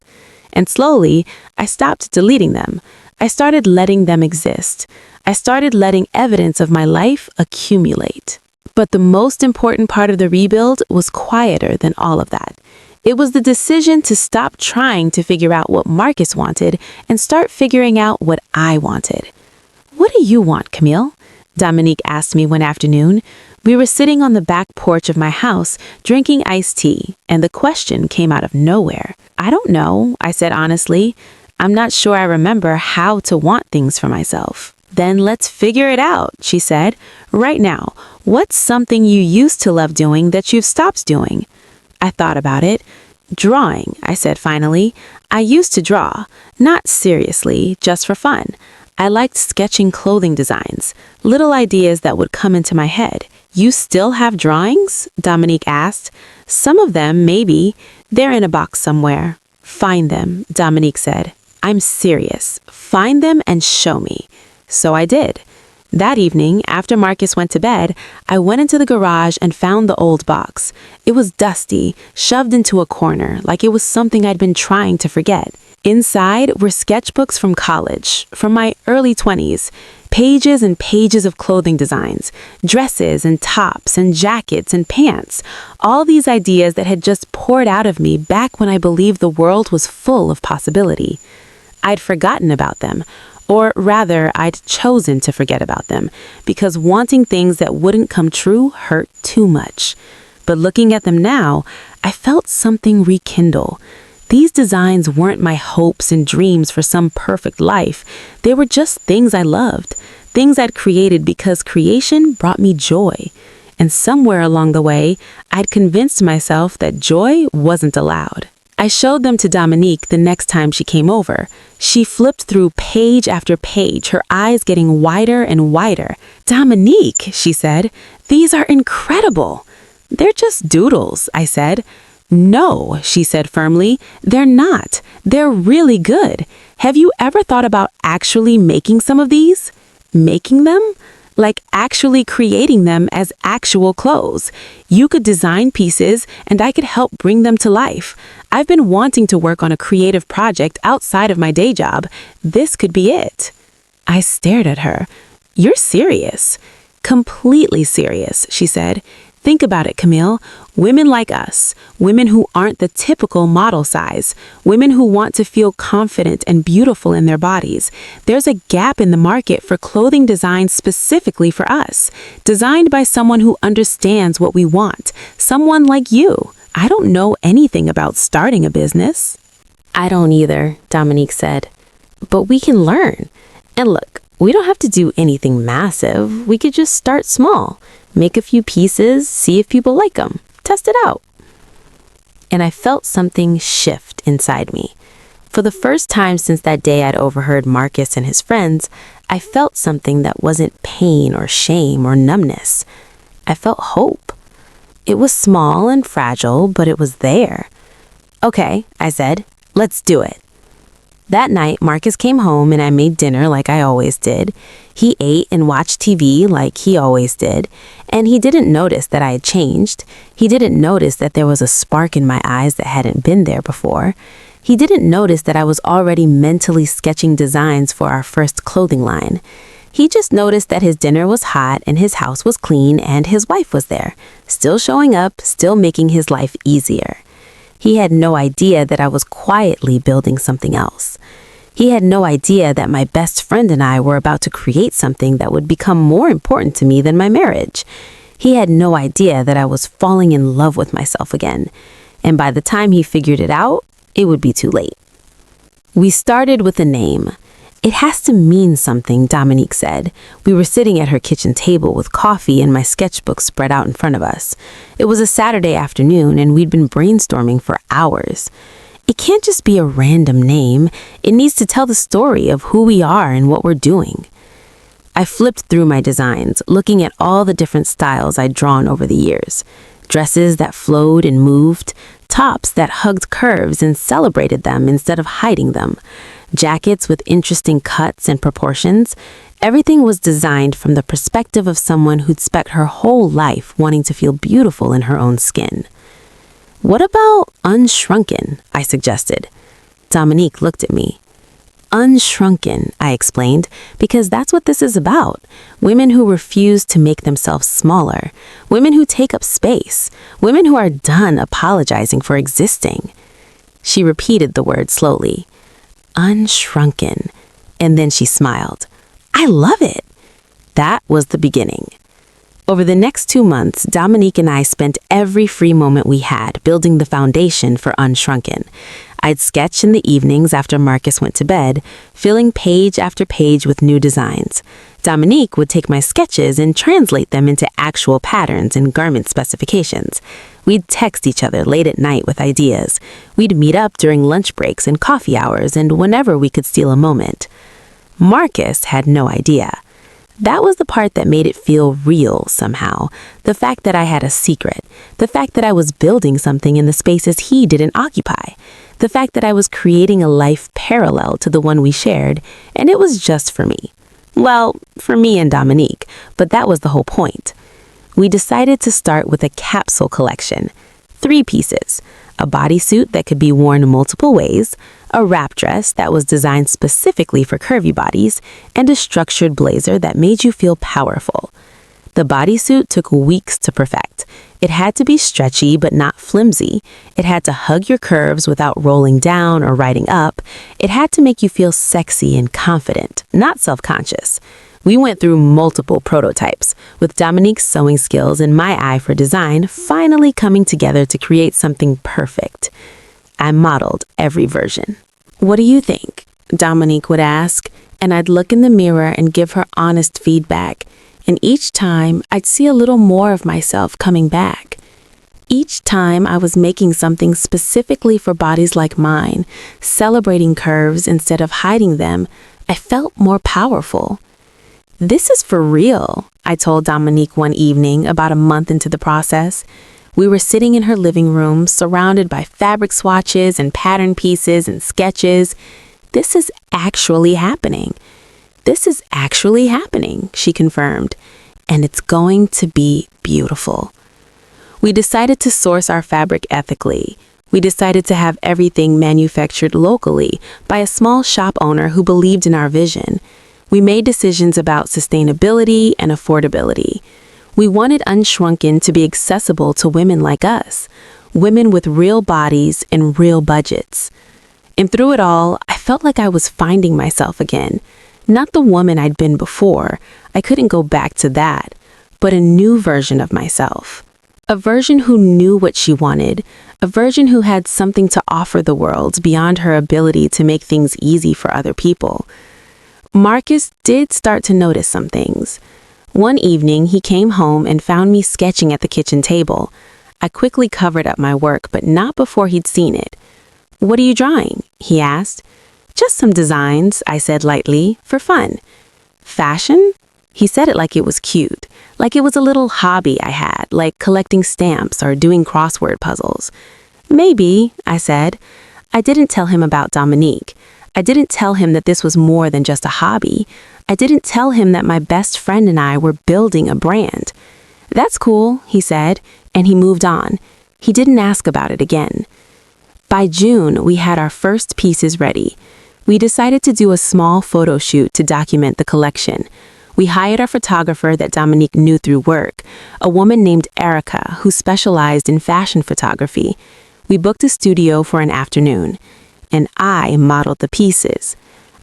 And slowly, I stopped deleting them. I started letting them exist. I started letting evidence of my life accumulate. But the most important part of the rebuild was quieter than all of that. It was the decision to stop trying to figure out what Marcus wanted and start figuring out what I wanted. "What do you want, Camille?" Dominique asked me one afternoon. We were sitting on the back porch of my house, drinking iced tea, and the question came out of nowhere. "I don't know," I said honestly. "I'm not sure I remember how to want things for myself." "Then let's figure it out," she said. "Right now, what's something you used to love doing that you've stopped doing?" I thought about it. "Drawing," I said finally. "I used to draw, not seriously, just for fun. I liked sketching clothing designs, little ideas that would come into my head." "You still have drawings?" Dominique asked. "Some of them, maybe. They're in a box somewhere." "Find them," Dominique said. "I'm serious. Find them and show me." So I did. That evening, after Marcus went to bed, I went into the garage and found the old box. It was dusty, shoved into a corner, like it was something I'd been trying to forget. Inside were sketchbooks from college, from my early 20s, pages and pages of clothing designs, dresses and tops and jackets and pants, all these ideas that had just poured out of me back when I believed the world was full of possibility. I'd forgotten about them, or rather, I'd chosen to forget about them, because wanting things that wouldn't come true hurt too much. But looking at them now, I felt something rekindle. These designs weren't my hopes and dreams for some perfect life. They were just things I loved, things I'd created because creation brought me joy. And somewhere along the way, I'd convinced myself that joy wasn't allowed. I showed them to Dominique the next time she came over. She flipped through page after page, her eyes getting wider and wider. "Dominique," she said, "these are incredible." "They're just doodles," I said. "No," she said firmly, "they're not. They're really good. Have you ever thought about actually making some of these? Making them? Like actually creating them as actual clothes. You could design pieces and I could help bring them to life. I've been wanting to work on a creative project outside of my day job. This could be it." I stared at her. "You're serious?" "Completely serious," she said. "Think about it, Camille. Women like us, women who aren't the typical model size, women who want to feel confident and beautiful in their bodies. There's a gap in the market for clothing designed specifically for us, designed by someone who understands what we want, someone like you. I don't know anything about starting a business." "I don't either," Dominique said. "But we can learn. And look, we don't have to do anything massive. We could just start small. Make a few pieces, see if people like them. Test it out." And I felt something shift inside me. For the first time since that day I'd overheard Marcus and his friends, I felt something that wasn't pain or shame or numbness. I felt hope. It was small and fragile, but it was there. "Okay," I said, "let's do it." That night, Marcus came home and I made dinner like I always did. He ate and watched TV like he always did. And he didn't notice that I had changed. He didn't notice that there was a spark in my eyes that hadn't been there before. He didn't notice that I was already mentally sketching designs for our first clothing line. He just noticed that his dinner was hot and his house was clean and his wife was there, still showing up, still making his life easier. He had no idea that I was quietly building something else. He had no idea that my best friend and I were about to create something that would become more important to me than my marriage. He had no idea that I was falling in love with myself again. And by the time he figured it out, it would be too late. We started with a name. "It has to mean something," Dominique said. We were sitting at her kitchen table with coffee and my sketchbook spread out in front of us. It was a Saturday afternoon and we'd been brainstorming for hours. "It can't just be a random name. It needs to tell the story of who we are and what we're doing." I flipped through my designs, looking at all the different styles I'd drawn over the years. Dresses that flowed and moved, tops that hugged curves and celebrated them instead of hiding them, jackets with interesting cuts and proportions. Everything was designed from the perspective of someone who'd spent her whole life wanting to feel beautiful in her own skin. "What about unshrunken?" I suggested. Dominique looked at me. "Unshrunken," I explained, because that's what this is about. Women who refuse to make themselves smaller. Women who take up space. Women who are done apologizing for existing. She repeated the word slowly. "Unshrunken." And then she smiled. "I love it." That was the beginning. Over the next 2 months, Dominique and I spent every free moment we had building the foundation for Unshrunken. I'd sketch in the evenings after Marcus went to bed, filling page after page with new designs. Dominique would take my sketches and translate them into actual patterns and garment specifications. We'd text each other late at night with ideas. We'd meet up during lunch breaks and coffee hours and whenever we could steal a moment. Marcus had no idea. That was the part that made it feel real somehow. The fact that I had a secret. The fact that I was building something in the spaces he didn't occupy. The fact that I was creating a life parallel to the one we shared, and it was just for me. Well, for me and Dominique, but that was the whole point. We decided to start with a capsule collection. 3 pieces: a bodysuit that could be worn multiple ways, a wrap dress that was designed specifically for curvy bodies, and a structured blazer that made you feel powerful. The bodysuit took weeks to perfect. It had to be stretchy but not flimsy. It had to hug your curves without rolling down or riding up. It had to make you feel sexy and confident, not self-conscious. We went through multiple prototypes, with Dominique's sewing skills and my eye for design finally coming together to create something perfect. I modeled every version. "What do you think?" Dominique would ask, and I'd look in the mirror and give her honest feedback. And each time, I'd see a little more of myself coming back. Each time I was making something specifically for bodies like mine, celebrating curves instead of hiding them, I felt more powerful. "This is for real," I told Dominique one evening about a month into the process. We were sitting in her living room, surrounded by fabric swatches and pattern pieces and sketches. "This is actually happening. This is actually happening," she confirmed, "and it's going to be beautiful." We decided to source our fabric ethically. We decided to have everything manufactured locally by a small shop owner who believed in our vision. We made decisions about sustainability and affordability. We wanted Unshrunken to be accessible to women like us, women with real bodies and real budgets. And through it all, I felt like I was finding myself again. Not the woman I'd been before, I couldn't go back to that, but a new version of myself. A version who knew what she wanted, a version who had something to offer the world beyond her ability to make things easy for other people. Marcus did start to notice some things. One evening, he came home and found me sketching at the kitchen table. I quickly covered up my work, but not before he'd seen it. "What are you drawing?" he asked. "Just some designs," I said lightly, "for fun." "Fashion?" He said it like it was cute, like it was a little hobby I had, like collecting stamps or doing crossword puzzles. "Maybe," I said. I didn't tell him about Dominique. I didn't tell him that this was more than just a hobby. I didn't tell him that my best friend and I were building a brand. "That's cool," he said, and he moved on. He didn't ask about it again. By June, we had our first pieces ready. We decided to do a small photo shoot to document the collection. We hired a photographer that Dominique knew through work, a woman named Erica who specialized in fashion photography. We booked a studio for an afternoon, and I modeled the pieces.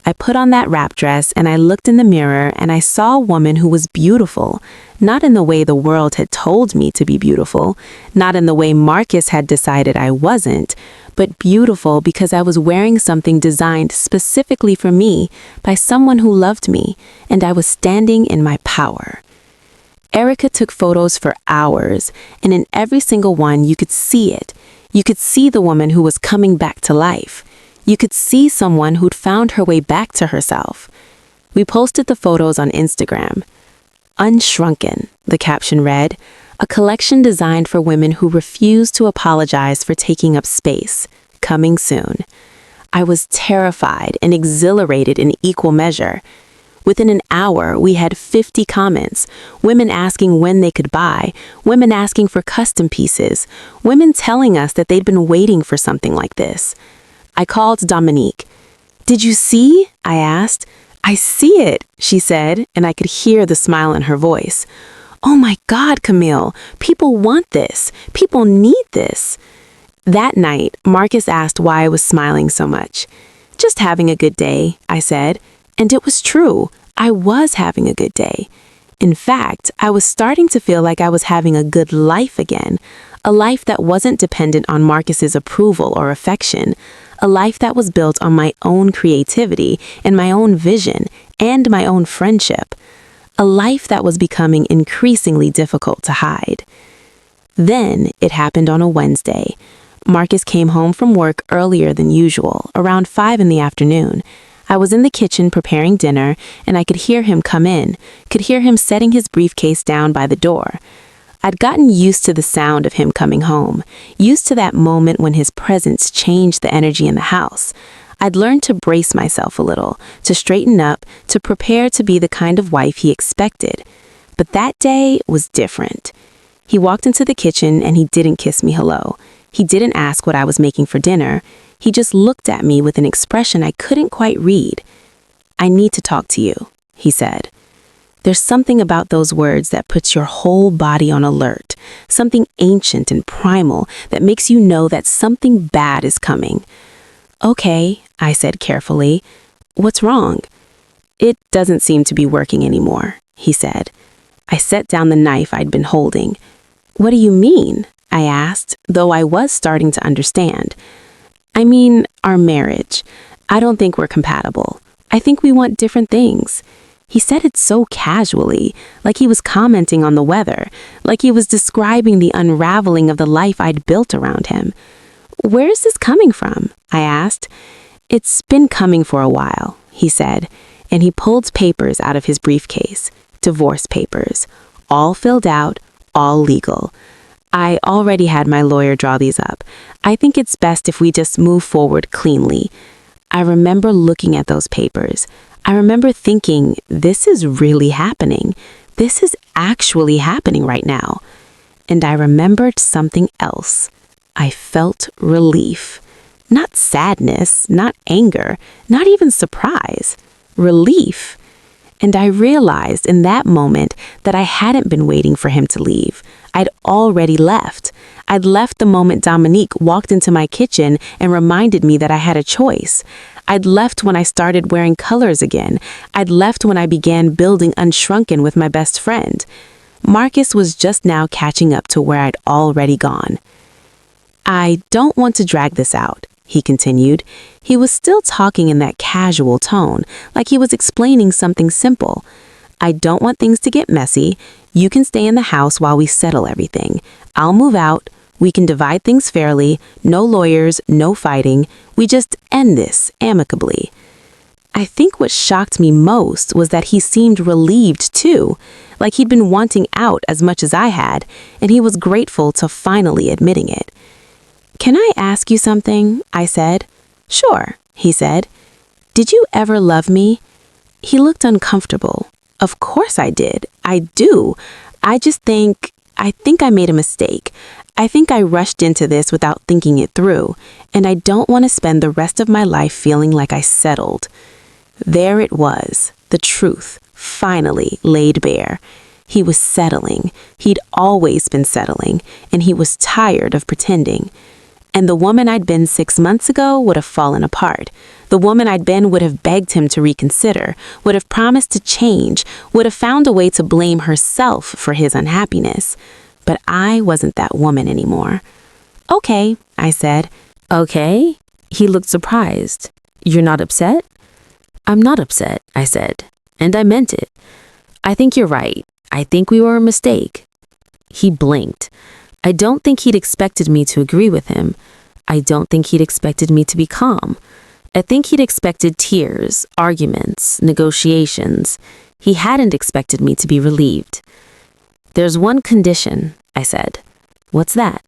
I put on that wrap dress and I looked in the mirror and I saw a woman who was beautiful, not in the way the world had told me to be beautiful, not in the way Marcus had decided I wasn't, but beautiful because I was wearing something designed specifically for me by someone who loved me, and I was standing in my power. Erica took photos for hours, and in every single one you could see it. You could see the woman who was coming back to life. You could see someone who'd found her way back to herself. We posted the photos on Instagram. "Unshrunken," the caption read, "a collection designed for women who refuse to apologize for taking up space. Coming soon." I was terrified and exhilarated in equal measure. Within an hour, we had 50 comments, women asking when they could buy, women asking for custom pieces, women telling us that they'd been waiting for something like this. I called Dominique. "Did you see?" I asked. "I see it," she said, and I could hear the smile in her voice. "Oh my God, Camille, people want this. People need this." That night, Marcus asked why I was smiling so much. "Just having a good day," I said. And it was true. I was having a good day. In fact, I was starting to feel like I was having a good life again, a life that wasn't dependent on Marcus's approval or affection, a life that was built on my own creativity and my own vision and my own friendship, a life that was becoming increasingly difficult to hide. Then it happened on a Wednesday. Marcus came home from work earlier than usual, around 5 in the afternoon. I was in the kitchen preparing dinner, and I could hear him come in, could hear him setting his briefcase down by the door. I'd gotten used to the sound of him coming home, used to that moment when his presence changed the energy in the house. I'd learned to brace myself a little, to straighten up, to prepare to be the kind of wife he expected. But that day was different. He walked into the kitchen and he didn't kiss me hello. He didn't ask what I was making for dinner. He just looked at me with an expression I couldn't quite read. "I need to talk to you," he said. There's something about those words that puts your whole body on alert, something ancient and primal that makes you know that something bad is coming. "Okay," I said carefully. "What's wrong?" "It doesn't seem to be working anymore," he said. I set down the knife I'd been holding. "What do you mean?" I asked, though I was starting to understand. "I mean, our marriage. I don't think we're compatible. I think we want different things." He said it so casually, like he was commenting on the weather, like he was describing the unraveling of the life I'd built around him. "Where is this coming from?" I asked. "It's been coming for a while," he said, and he pulled papers out of his briefcase. Divorce papers. All filled out, all legal. I already had my lawyer draw these up. I think it's best if we just move forward cleanly. I remember looking at those papers. I remember thinking, this is really happening. This is actually happening right now. And I remembered something else. I felt relief. Not sadness, not anger, not even surprise. Relief. And I realized in that moment that I hadn't been waiting for him to leave. I'd already left. I'd left the moment Dominique walked into my kitchen and reminded me that I had a choice. I'd left when I started wearing colors again. I'd left when I began building Unshrunken with my best friend. Marcus was just now catching up to where I'd already gone. "I don't want to drag this out," he continued. He was still talking in that casual tone, like he was explaining something simple. "I don't want things to get messy. You can stay in the house while we settle everything. I'll move out. We can divide things fairly. No lawyers, no fighting. We just end this amicably." I think what shocked me most was that he seemed relieved too, like he'd been wanting out as much as I had, and he was grateful to finally admitting it. "Can I ask you something?" I said. "Sure," he said. "Did you ever love me?" He looked uncomfortable. "Of course I did. I do. I think I made a mistake. I think I rushed into this without thinking it through, and I don't want to spend the rest of my life feeling like I settled." There it was, the truth, finally laid bare. He was settling. He'd always been settling, and he was tired of pretending. And the woman I'd been 6 months ago would have fallen apart. The woman I'd been would have begged him to reconsider, would have promised to change, would have found a way to blame herself for his unhappiness. But I wasn't that woman anymore. "Okay," I said. "Okay?" He looked surprised. "You're not upset?" "I'm not upset," I said, and I meant it. "I think you're right. I think we were a mistake." He blinked. I don't think he'd expected me to agree with him. I don't think he'd expected me to be calm. I think he'd expected tears, arguments, negotiations. He hadn't expected me to be relieved. "There's one condition," I said. "What's that?"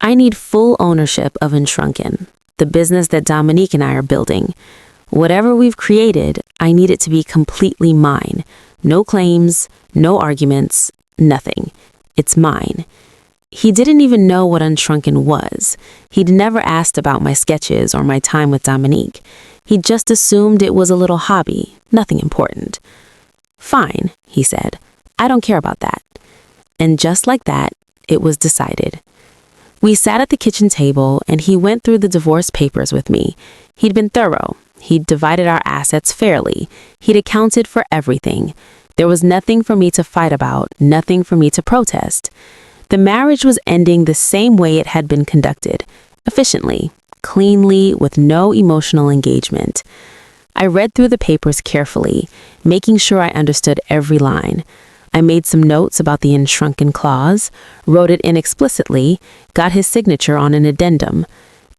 "I need full ownership of Unshrunken, the business that Dominique and I are building. Whatever we've created, I need it to be completely mine. No claims, no arguments, nothing. It's mine." He didn't even know what Unshrunken was. He'd never asked about my sketches or my time with Dominique. He just assumed it was a little hobby, nothing important. "Fine," he said. "I don't care about that." And just like that, it was decided. We sat at the kitchen table and he went through the divorce papers with me. He'd been thorough. He'd divided our assets fairly. He'd accounted for everything. There was nothing for me to fight about, nothing for me to protest. The marriage was ending the same way it had been conducted, efficiently, cleanly, with no emotional engagement. I read through the papers carefully, making sure I understood every line. I made some notes about the Unshrunken clause, wrote it in explicitly, got his signature on an addendum.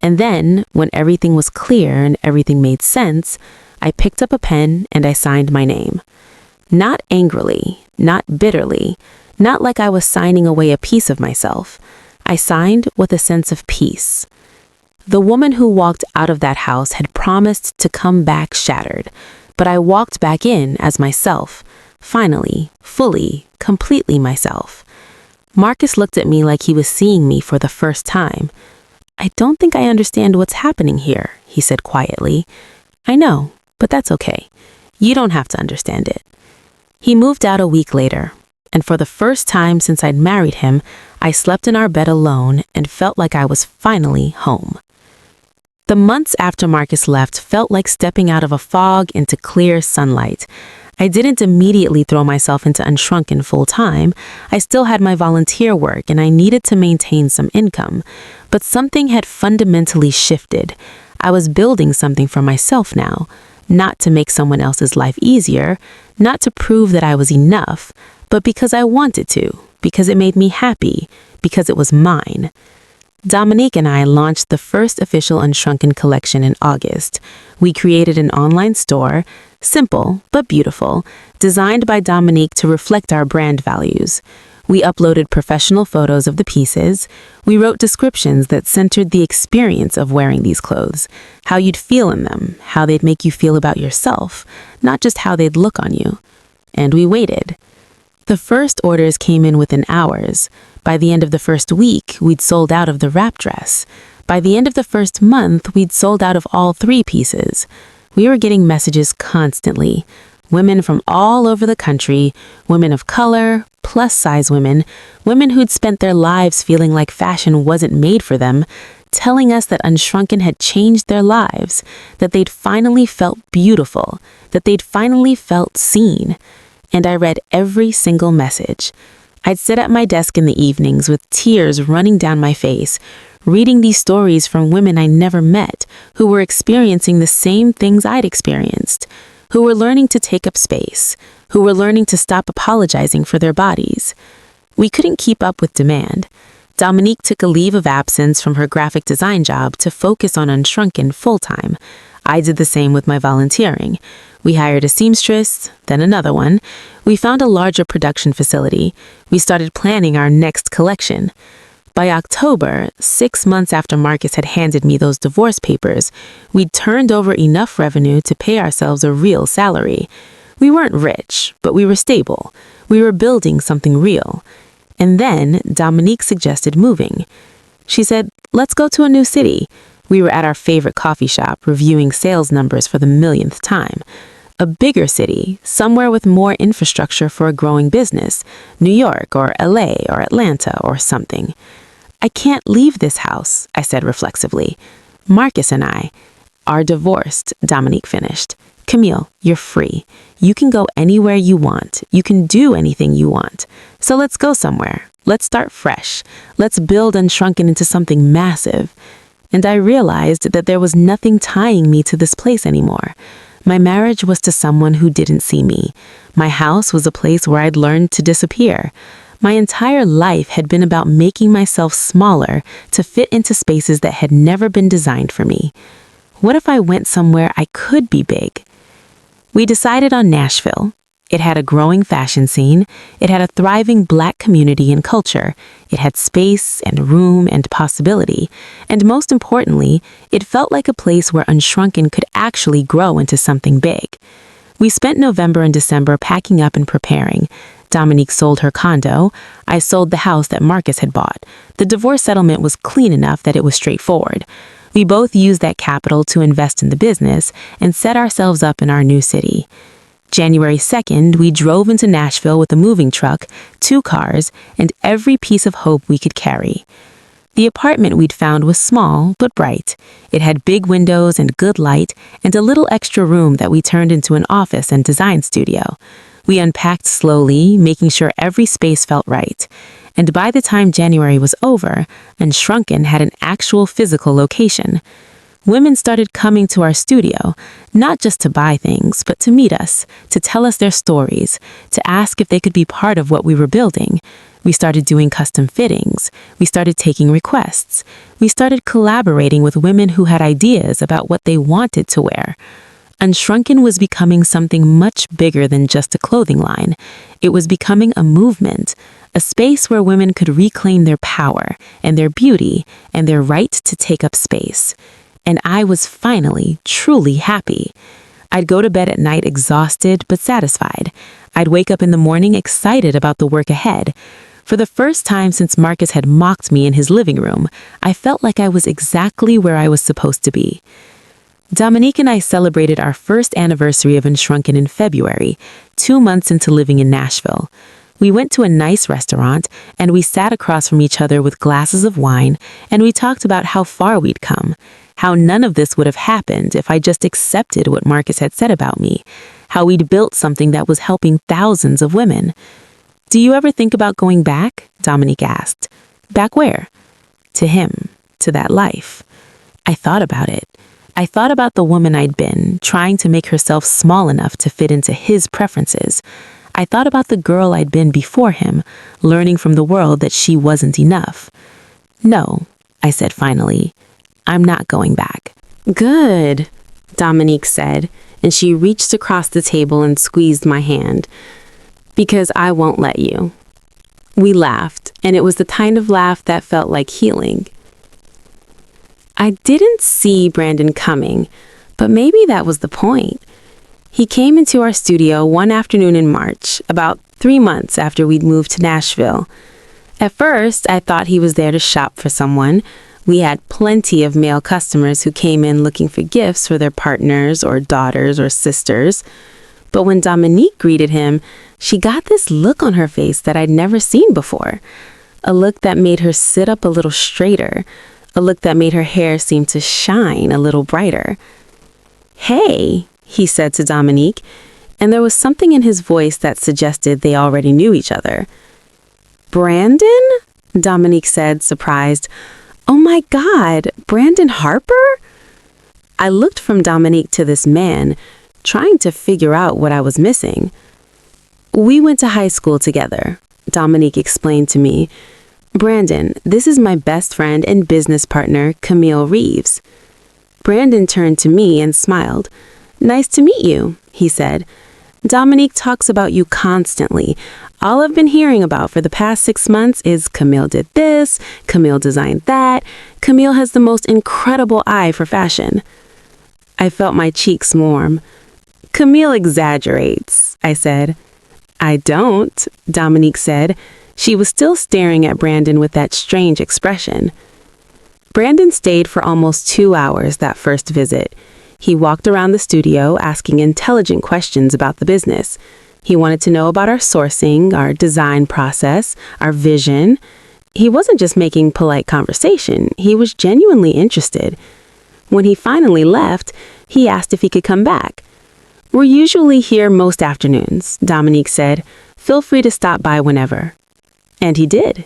And then, when everything was clear and everything made sense, I picked up a pen and I signed my name. Not angrily, not bitterly, not like I was signing away a piece of myself. I signed with a sense of peace. The woman who walked out of that house had promised to come back shattered, but I walked back in as myself, finally, fully, completely myself. Marcus looked at me like he was seeing me for the first time. "I don't think I understand what's happening here," he said quietly. "I know, but that's okay. You don't have to understand it." He moved out a week later, and for the first time since I'd married him, I slept in our bed alone and felt like I was finally home. The months after Marcus left felt like stepping out of a fog into clear sunlight. I didn't immediately throw myself into Unshrunken full-time. I still had my volunteer work and I needed to maintain some income. But something had fundamentally shifted. I was building something for myself now, not to make someone else's life easier, not to prove that I was enough, but because I wanted to, because it made me happy, because it was mine. Dominique and I launched the first official Unshrunken collection in August. We created an online store, simple but beautiful, designed by Dominique to reflect our brand values. We uploaded professional photos of the pieces. We wrote descriptions that centered the experience of wearing these clothes, how you'd feel in them, how they'd make you feel about yourself, not just how they'd look on you. And we waited. The first orders came in within hours. By the end of the first week, we'd sold out of the wrap dress. By the end of the first month, we'd sold out of all 3 pieces. We were getting messages constantly. Women from all over the country, women of color, plus-size women, women who'd spent their lives feeling like fashion wasn't made for them, telling us that Unshrunken had changed their lives, that they'd finally felt beautiful, that they'd finally felt seen. And I read every single message. I'd sit at my desk in the evenings with tears running down my face, reading these stories from women I never met, who were experiencing the same things I'd experienced, who were learning to take up space, who were learning to stop apologizing for their bodies. We couldn't keep up with demand. Dominique took a leave of absence from her graphic design job to focus on Unshrunken full-time. I did the same with my volunteering. We hired a seamstress, then another one. We found a larger production facility. We started planning our next collection. By October, 6 months after Marcus had handed me those divorce papers, we'd turned over enough revenue to pay ourselves a real salary. We weren't rich, but we were stable. We were building something real. And then Dominique suggested moving. She said, "Let's go to a new city." We were at our favorite coffee shop, reviewing sales numbers for the millionth time. A bigger city, somewhere with more infrastructure for a growing business, New York or LA or Atlanta or something. "I can't leave this house," I said reflexively. "Marcus and I are divorced," Dominique finished. "Camille, you're free. You can go anywhere you want. You can do anything you want. So let's go somewhere. Let's start fresh. Let's build Unshrunken into something massive." And I realized that there was nothing tying me to this place anymore. My marriage was to someone who didn't see me. My house was a place where I'd learned to disappear. My entire life had been about making myself smaller to fit into spaces that had never been designed for me. What if I went somewhere I could be big? We decided on Nashville. It had a growing fashion scene. It had a thriving Black community and culture. It had space and room and possibility. And most importantly, it felt like a place where Unshrunken could actually grow into something big. We spent November and December packing up and preparing. Dominique sold her condo. I sold the house that Marcus had bought. The divorce settlement was clean enough that it was straightforward. We both used that capital to invest in the business and set ourselves up in our new city. January 2nd, we drove into Nashville with a moving truck, 2 cars, and every piece of hope we could carry. The apartment we'd found was small but bright. It had big windows and good light, and a little extra room that we turned into an office and design studio. We unpacked slowly, making sure every space felt right. And by the time January was over, Unshrunken had an actual physical location. Women started coming to our studio, not just to buy things, but to meet us, to tell us their stories, to ask if they could be part of what we were building. We started doing custom fittings. We started taking requests. We started collaborating with women who had ideas about what they wanted to wear. Unshrunken was becoming something much bigger than just a clothing line. It was becoming a movement, a space where women could reclaim their power and their beauty and their right to take up space. And I was finally, truly happy. I'd go to bed at night exhausted but satisfied. I'd wake up in the morning excited about the work ahead. For the first time since Marcus had mocked me in his living room, I felt like I was exactly where I was supposed to be. Dominique and I celebrated our first anniversary of Unshrunken in February, 2 months into living in Nashville. We went to a nice restaurant, and we sat across from each other with glasses of wine, and we talked about how far we'd come, how none of this would have happened if I just accepted what Marcus had said about me, how we'd built something that was helping thousands of women. "Do you ever think about going back?" Dominique asked. "Back where?" "To him, to that life." I thought about it. I thought about the woman I'd been, trying to make herself small enough to fit into his preferences. I thought about the girl I'd been before him, learning from the world that she wasn't enough. "No," I said finally. "I'm not going back." "Good," Dominique said, and she reached across the table and squeezed my hand. "Because I won't let you." We laughed, and it was the kind of laugh that felt like healing. I didn't see Brandon coming, but maybe that was the point. He came into our studio one afternoon in March, about 3 months after we'd moved to Nashville. At first, I thought he was there to shop for someone. We had plenty of male customers who came in looking for gifts for their partners or daughters or sisters. But when Dominique greeted him, she got this look on her face that I'd never seen before. A look that made her sit up a little straighter. A look that made her hair seem to shine a little brighter. "Hey," he said to Dominique, and there was something in his voice that suggested they already knew each other. "Brandon?" Dominique said, surprised. "Oh my God, Brandon Harper?" I looked from Dominique to this man, trying to figure out what I was missing. "We went to high school together," Dominique explained to me. "Brandon, this is my best friend and business partner, Camille Reeves." Brandon turned to me and smiled. "Nice to meet you," he said. "Dominique talks about you constantly. All I've been hearing about for the past 6 months is Camille did this, Camille designed that. Camille has the most incredible eye for fashion." I felt my cheeks warm. "Camille exaggerates," I said. "I don't," Dominique said. She was still staring at Brandon with that strange expression. Brandon stayed for almost 2 hours that first visit. He walked around the studio asking intelligent questions about the business. He wanted to know about our sourcing, our design process, our vision. He wasn't just making polite conversation. He was genuinely interested. When he finally left, he asked if he could come back. "We're usually here most afternoons," Dominique said. "Feel free to stop by whenever." And he did.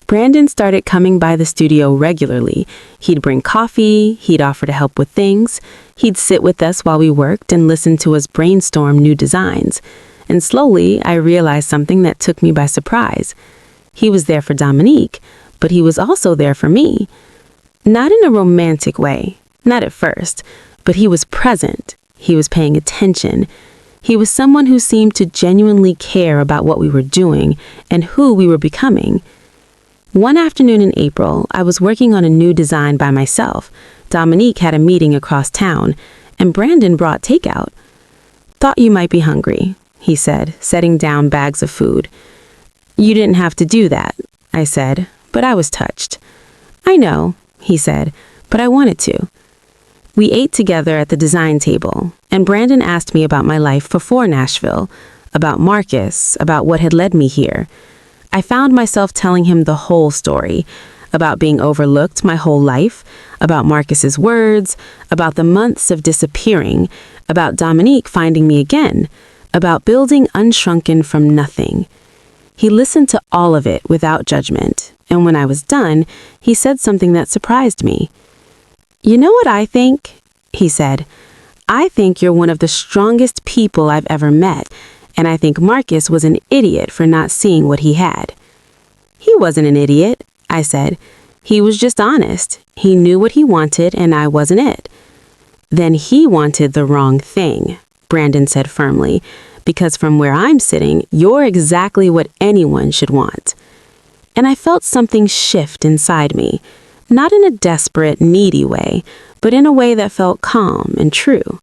Brandon started coming by the studio regularly. He'd bring coffee, he'd offer to help with things, he'd sit with us while we worked and listen to us brainstorm new designs. And slowly, I realized something that took me by surprise. He was there for Dominique, but he was also there for me. Not in a romantic way, not at first, but he was present. He was paying attention. He was someone who seemed to genuinely care about what we were doing and who we were becoming. One afternoon in April, I was working on a new design by myself. Dominique had a meeting across town, and Brandon brought takeout. "Thought you might be hungry," he said, setting down bags of food. "You didn't have to do that," I said, but I was touched. "I know," he said, "but I wanted to." We ate together at the design table, and Brandon asked me about my life before Nashville, about Marcus, about what had led me here. I found myself telling him the whole story, about being overlooked my whole life, about Marcus's words, about the months of disappearing, about Dominique finding me again, about building Unshrunken from nothing. He listened to all of it without judgment, and when I was done, he said something that surprised me. "You know what I think?" he said. "I think you're one of the strongest people I've ever met, and I think Marcus was an idiot for not seeing what he had." "He wasn't an idiot," I said. "He was just honest. He knew what he wanted, and I wasn't it." "Then he wanted the wrong thing," Brandon said firmly, "because from where I'm sitting, you're exactly what anyone should want." And I felt something shift inside me, not in a desperate, needy way, but in a way that felt calm and true.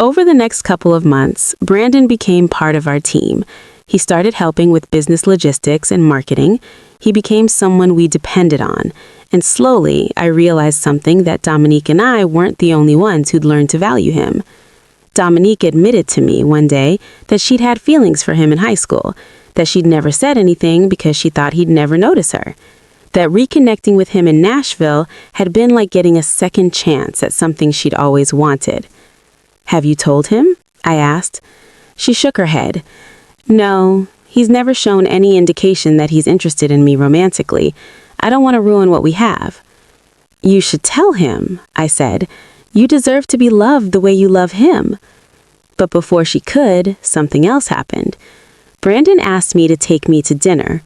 Over the next couple of months, Brandon became part of our team. He started helping with business logistics and marketing. He became someone we depended on. And slowly, I realized something, that Dominique and I weren't the only ones who'd learned to value him. Dominique admitted to me one day that she'd had feelings for him in high school, that she'd never said anything because she thought he'd never notice her, that reconnecting with him in Nashville had been like getting a second chance at something she'd always wanted. "Have you told him?" I asked. She shook her head. "No, he's never shown any indication that he's interested in me romantically. I don't want to ruin what we have." "You should tell him," I said. "You deserve to be loved the way you love him." But before she could, something else happened. Brandon asked me to take me to dinner.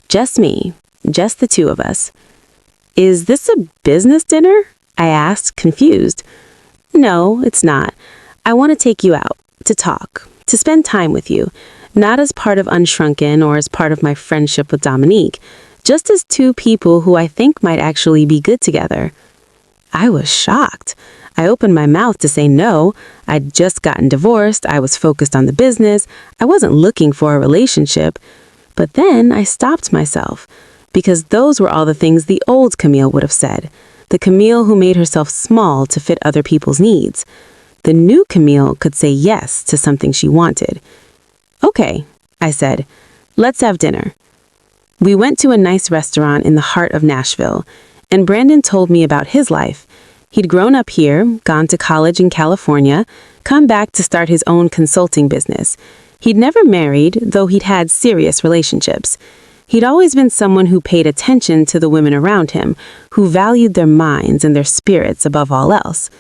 Just me, just the two of us. "Is this a business dinner?" I asked, confused. "No, it's not. I want to take you out, to talk, to spend time with you, not as part of Unshrunken or as part of my friendship with Dominique, just as two people who I think might actually be good together." I was shocked. I opened my mouth to say no. I'd just gotten divorced. I was focused on the business. I wasn't looking for a relationship. But then I stopped myself, because those were all the things the old Camille would have said. The Camille who made herself small to fit other people's needs. The new Camille could say yes to something she wanted. "Okay," I said. "Let's have dinner." We went to a nice restaurant in the heart of Nashville, and Brandon told me about his life. He'd grown up here, gone to college in California, come back to start his own consulting business. He'd never married, though he'd had serious relationships. He'd always been someone who paid attention to the women around him, who valued their minds and their spirits above all else.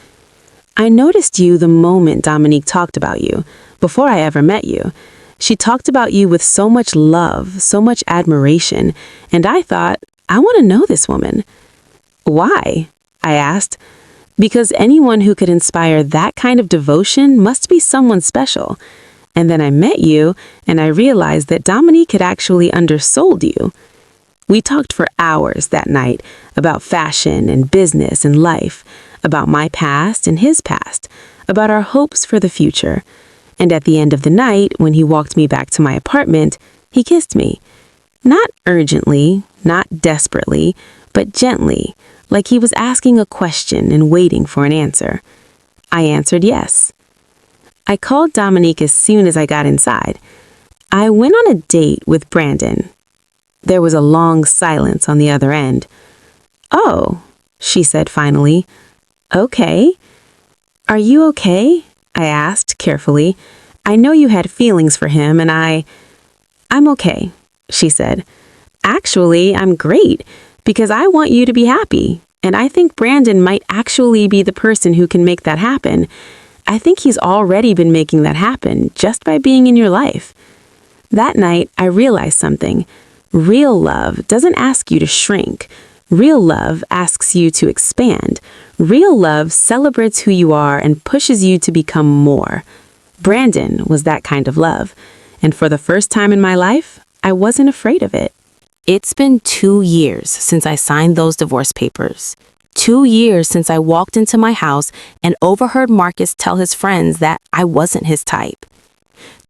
"I noticed you the moment Dominique talked about you, before I ever met you. She talked about you with so much love, so much admiration, and I thought, I want to know this woman." "Why?" I asked. "Because anyone who could inspire that kind of devotion must be someone special. And then I met you, and I realized that Dominique had actually undersold you." We talked for hours that night about fashion and business and life, about my past and his past, about our hopes for the future. And at the end of the night, when he walked me back to my apartment, he kissed me. Not urgently, not desperately, but gently, like he was asking a question and waiting for an answer. I answered yes. I called Dominique as soon as I got inside. I went on a date with Brandon. There was a long silence on the other end. "Oh," she said finally. "Okay. Are you okay?" I asked carefully. "I know you had feelings for him, and I'm okay," she said. "Actually, I'm great, because I want you to be happy, and I think Brandon might actually be the person who can make that happen. I think he's already been making that happen just by being in your life." That night, I realized something. Real love doesn't ask you to shrink. Real love asks you to expand. Real love celebrates who you are and pushes you to become more. Brandon was that kind of love, and for the first time in my life, I wasn't afraid of it. It's been 2 years since I signed those divorce papers. 2 years since I walked into my house and overheard Marcus tell his friends that I wasn't his type.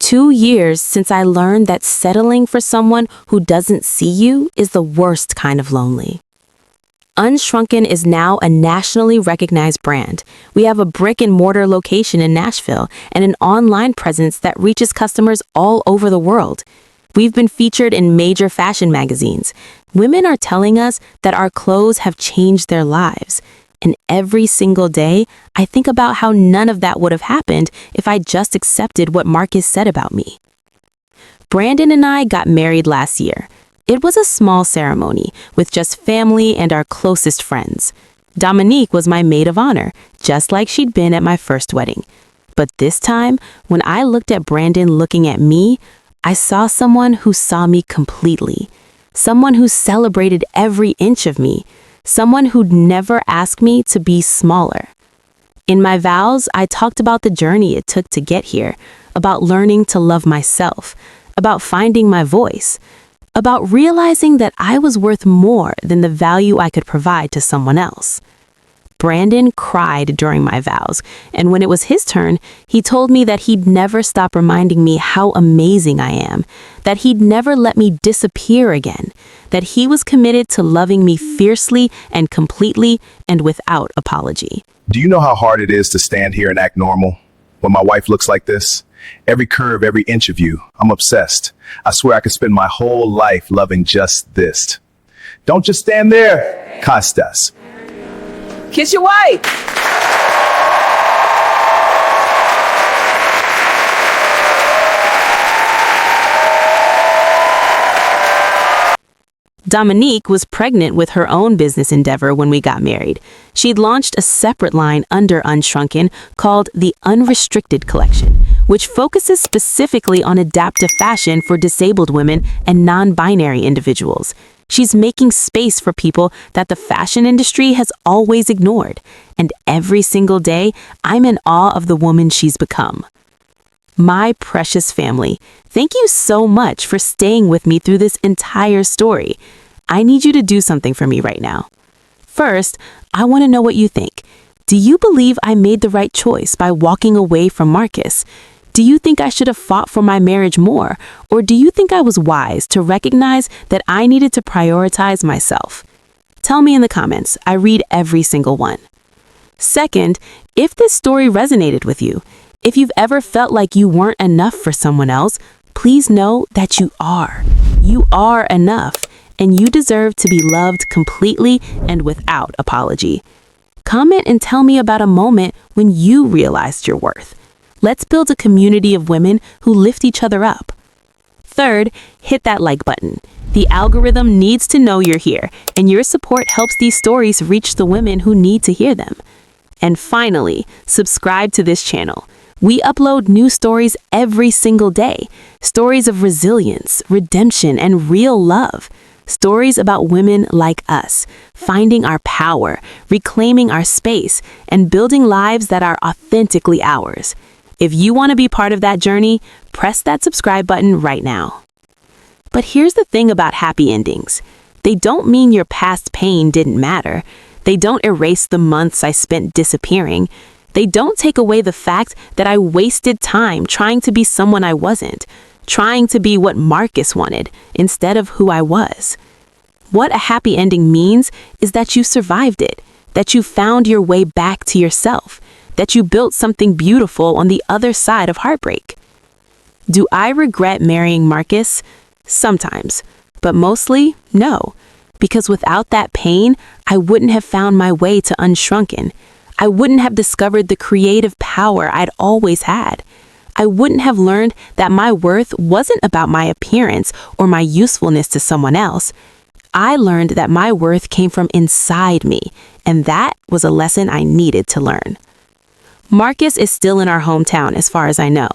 2 years since I learned that settling for someone who doesn't see you is the worst kind of lonely. Unshrunken is now a nationally recognized brand. We have a brick-and-mortar location in Nashville and an online presence that reaches customers all over the world. We've been featured in major fashion magazines. Women are telling us that our clothes have changed their lives. And every single day, I think about how none of that would have happened if I just accepted what Marcus said about me. Brandon and I got married last year. It was a small ceremony with just family and our closest friends. Dominique was my maid of honor, just like she'd been at my first wedding. But this time, when I looked at Brandon looking at me, I saw someone who saw me completely. Someone who celebrated every inch of me. Someone who'd never asked me to be smaller. In my vows, I talked about the journey it took to get here, about learning to love myself, about finding my voice, about realizing that I was worth more than the value I could provide to someone else. Brandon cried during my vows, and when it was his turn, he told me that he'd never stop reminding me how amazing I am, that he'd never let me disappear again, that he was committed to loving me fiercely and completely and without apology. Do you know how hard it is to stand here and act normal when my wife looks like this? Every curve, every inch of you, I'm obsessed. I swear I could spend my whole life loving just this. Don't just stand there, Costas. Kiss your wife. Dominique was pregnant with her own business endeavor when we got married. She'd launched a separate line under Unshrunken called the Unrestricted Collection, which focuses specifically on adaptive fashion for disabled women and non-binary individuals. She's making space for people that the fashion industry has always ignored. And every single day, I'm in awe of the woman she's become. My precious family, thank you so much for staying with me through this entire story. I need you to do something for me right now. First, I want to know what you think. Do you believe I made the right choice by walking away from Marcus? Do you think I should have fought for my marriage more? Or do you think I was wise to recognize that I needed to prioritize myself? Tell me in the comments. I read every single one. Second, if this story resonated with you, if you've ever felt like you weren't enough for someone else, please know that you are. You are enough, and you deserve to be loved completely and without apology. Comment and tell me about a moment when you realized your worth. Let's build a community of women who lift each other up. Third, hit that like button. The algorithm needs to know you're here, and your support helps these stories reach the women who need to hear them. And finally, subscribe to this channel. We upload new stories every single day. Stories of resilience, redemption, and real love. Stories about women like us, finding our power, reclaiming our space, and building lives that are authentically ours. If you want to be part of that journey, press that subscribe button right now. But here's the thing about happy endings. They don't mean your past pain didn't matter. They don't erase the months I spent disappearing. They don't take away the fact that I wasted time trying to be someone I wasn't, trying to be what Marcus wanted instead of who I was. What a happy ending means is that you survived it, that you found your way back to yourself, that you built something beautiful on the other side of heartbreak. Do I regret marrying Marcus? Sometimes, but mostly, no. Because without that pain, I wouldn't have found my way to Unshrunken. I wouldn't have discovered the creative power I'd always had. I wouldn't have learned that my worth wasn't about my appearance or my usefulness to someone else. I learned that my worth came from inside me, and that was a lesson I needed to learn. Marcus is still in our hometown as far as I know.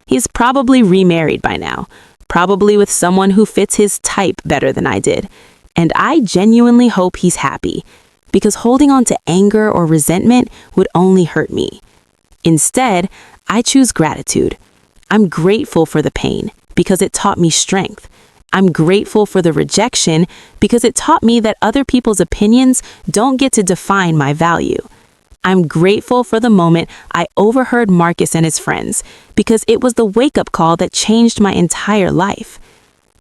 He's probably remarried by now, probably with someone who fits his type better than I did. And I genuinely hope he's happy, because holding on to anger or resentment would only hurt me. Instead, I choose gratitude. I'm grateful for the pain because it taught me strength. I'm grateful for the rejection because it taught me that other people's opinions don't get to define my value. I'm grateful for the moment I overheard Marcus and his friends because it was the wake-up call that changed my entire life.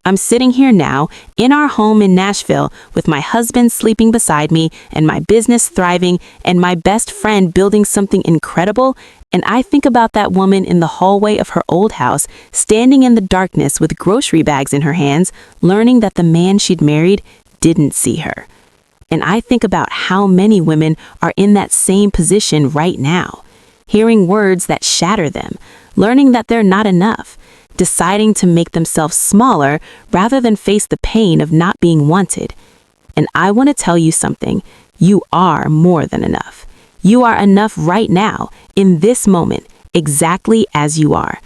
I'm sitting here now in our home in Nashville with my husband sleeping beside me and my business thriving and my best friend building something incredible, and I think about that woman in the hallway of her old house standing in the darkness with grocery bags in her hands, learning that the man she'd married didn't see her. And I think about how many women are in that same position right now, hearing words that shatter them, learning that they're not enough, deciding to make themselves smaller rather than face the pain of not being wanted. And I want to tell you something. You are more than enough. You are enough right now, in this moment, exactly as you are.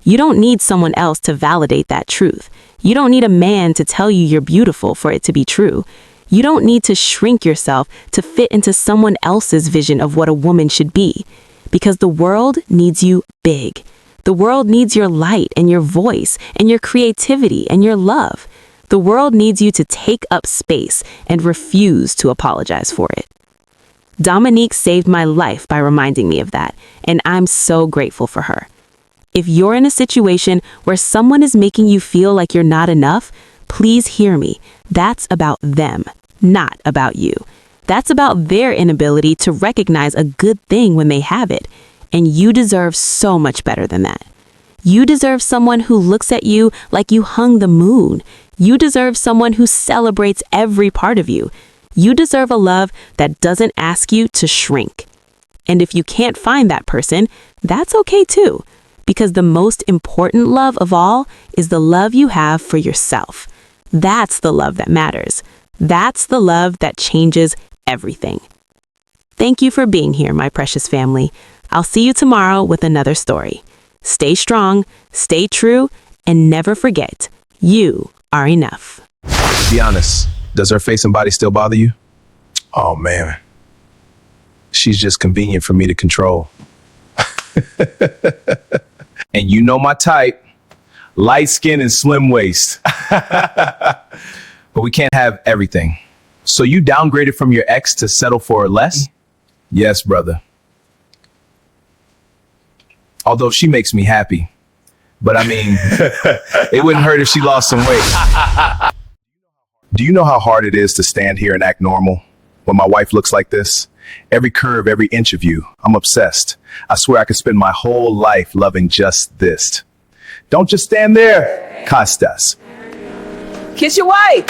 You don't need someone else to validate that truth. You don't need a man to tell you you're beautiful for it to be true. You don't need to shrink yourself to fit into someone else's vision of what a woman should be, because the world needs you big. The world needs your light and your voice and your creativity and your love. The world needs you to take up space and refuse to apologize for it. Dominique saved my life by reminding me of that, and I'm so grateful for her. If you're in a situation where someone is making you feel like you're not enough, please hear me. That's about them, not about you. That's about their inability to recognize a good thing when they have it, and you deserve so much better than that. You deserve someone who looks at you like you hung the moon. You deserve someone who celebrates every part of you. You deserve a love that doesn't ask you to shrink. And if you can't find that person, that's okay too, because the most important love of all is the love you have for yourself. That's the love that matters. That's the love that changes everything. Thank you for being here, my precious family. I'll see you tomorrow with another story. Stay strong, stay true, and never forget, you are enough. Be honest, does her face and body still bother you? Oh man, she's just convenient for me to control. And you know my type, light skin and slim waist. But we can't have everything. So you downgraded from your ex to settle for less? Yes, brother. Although she makes me happy. But I mean, it wouldn't hurt if she lost some weight. Do you know how hard it is to stand here and act normal when my wife looks like this? Every curve, every inch of you, I'm obsessed. I swear I could spend my whole life loving just this. Don't just stand there, Costas. Kiss your wife.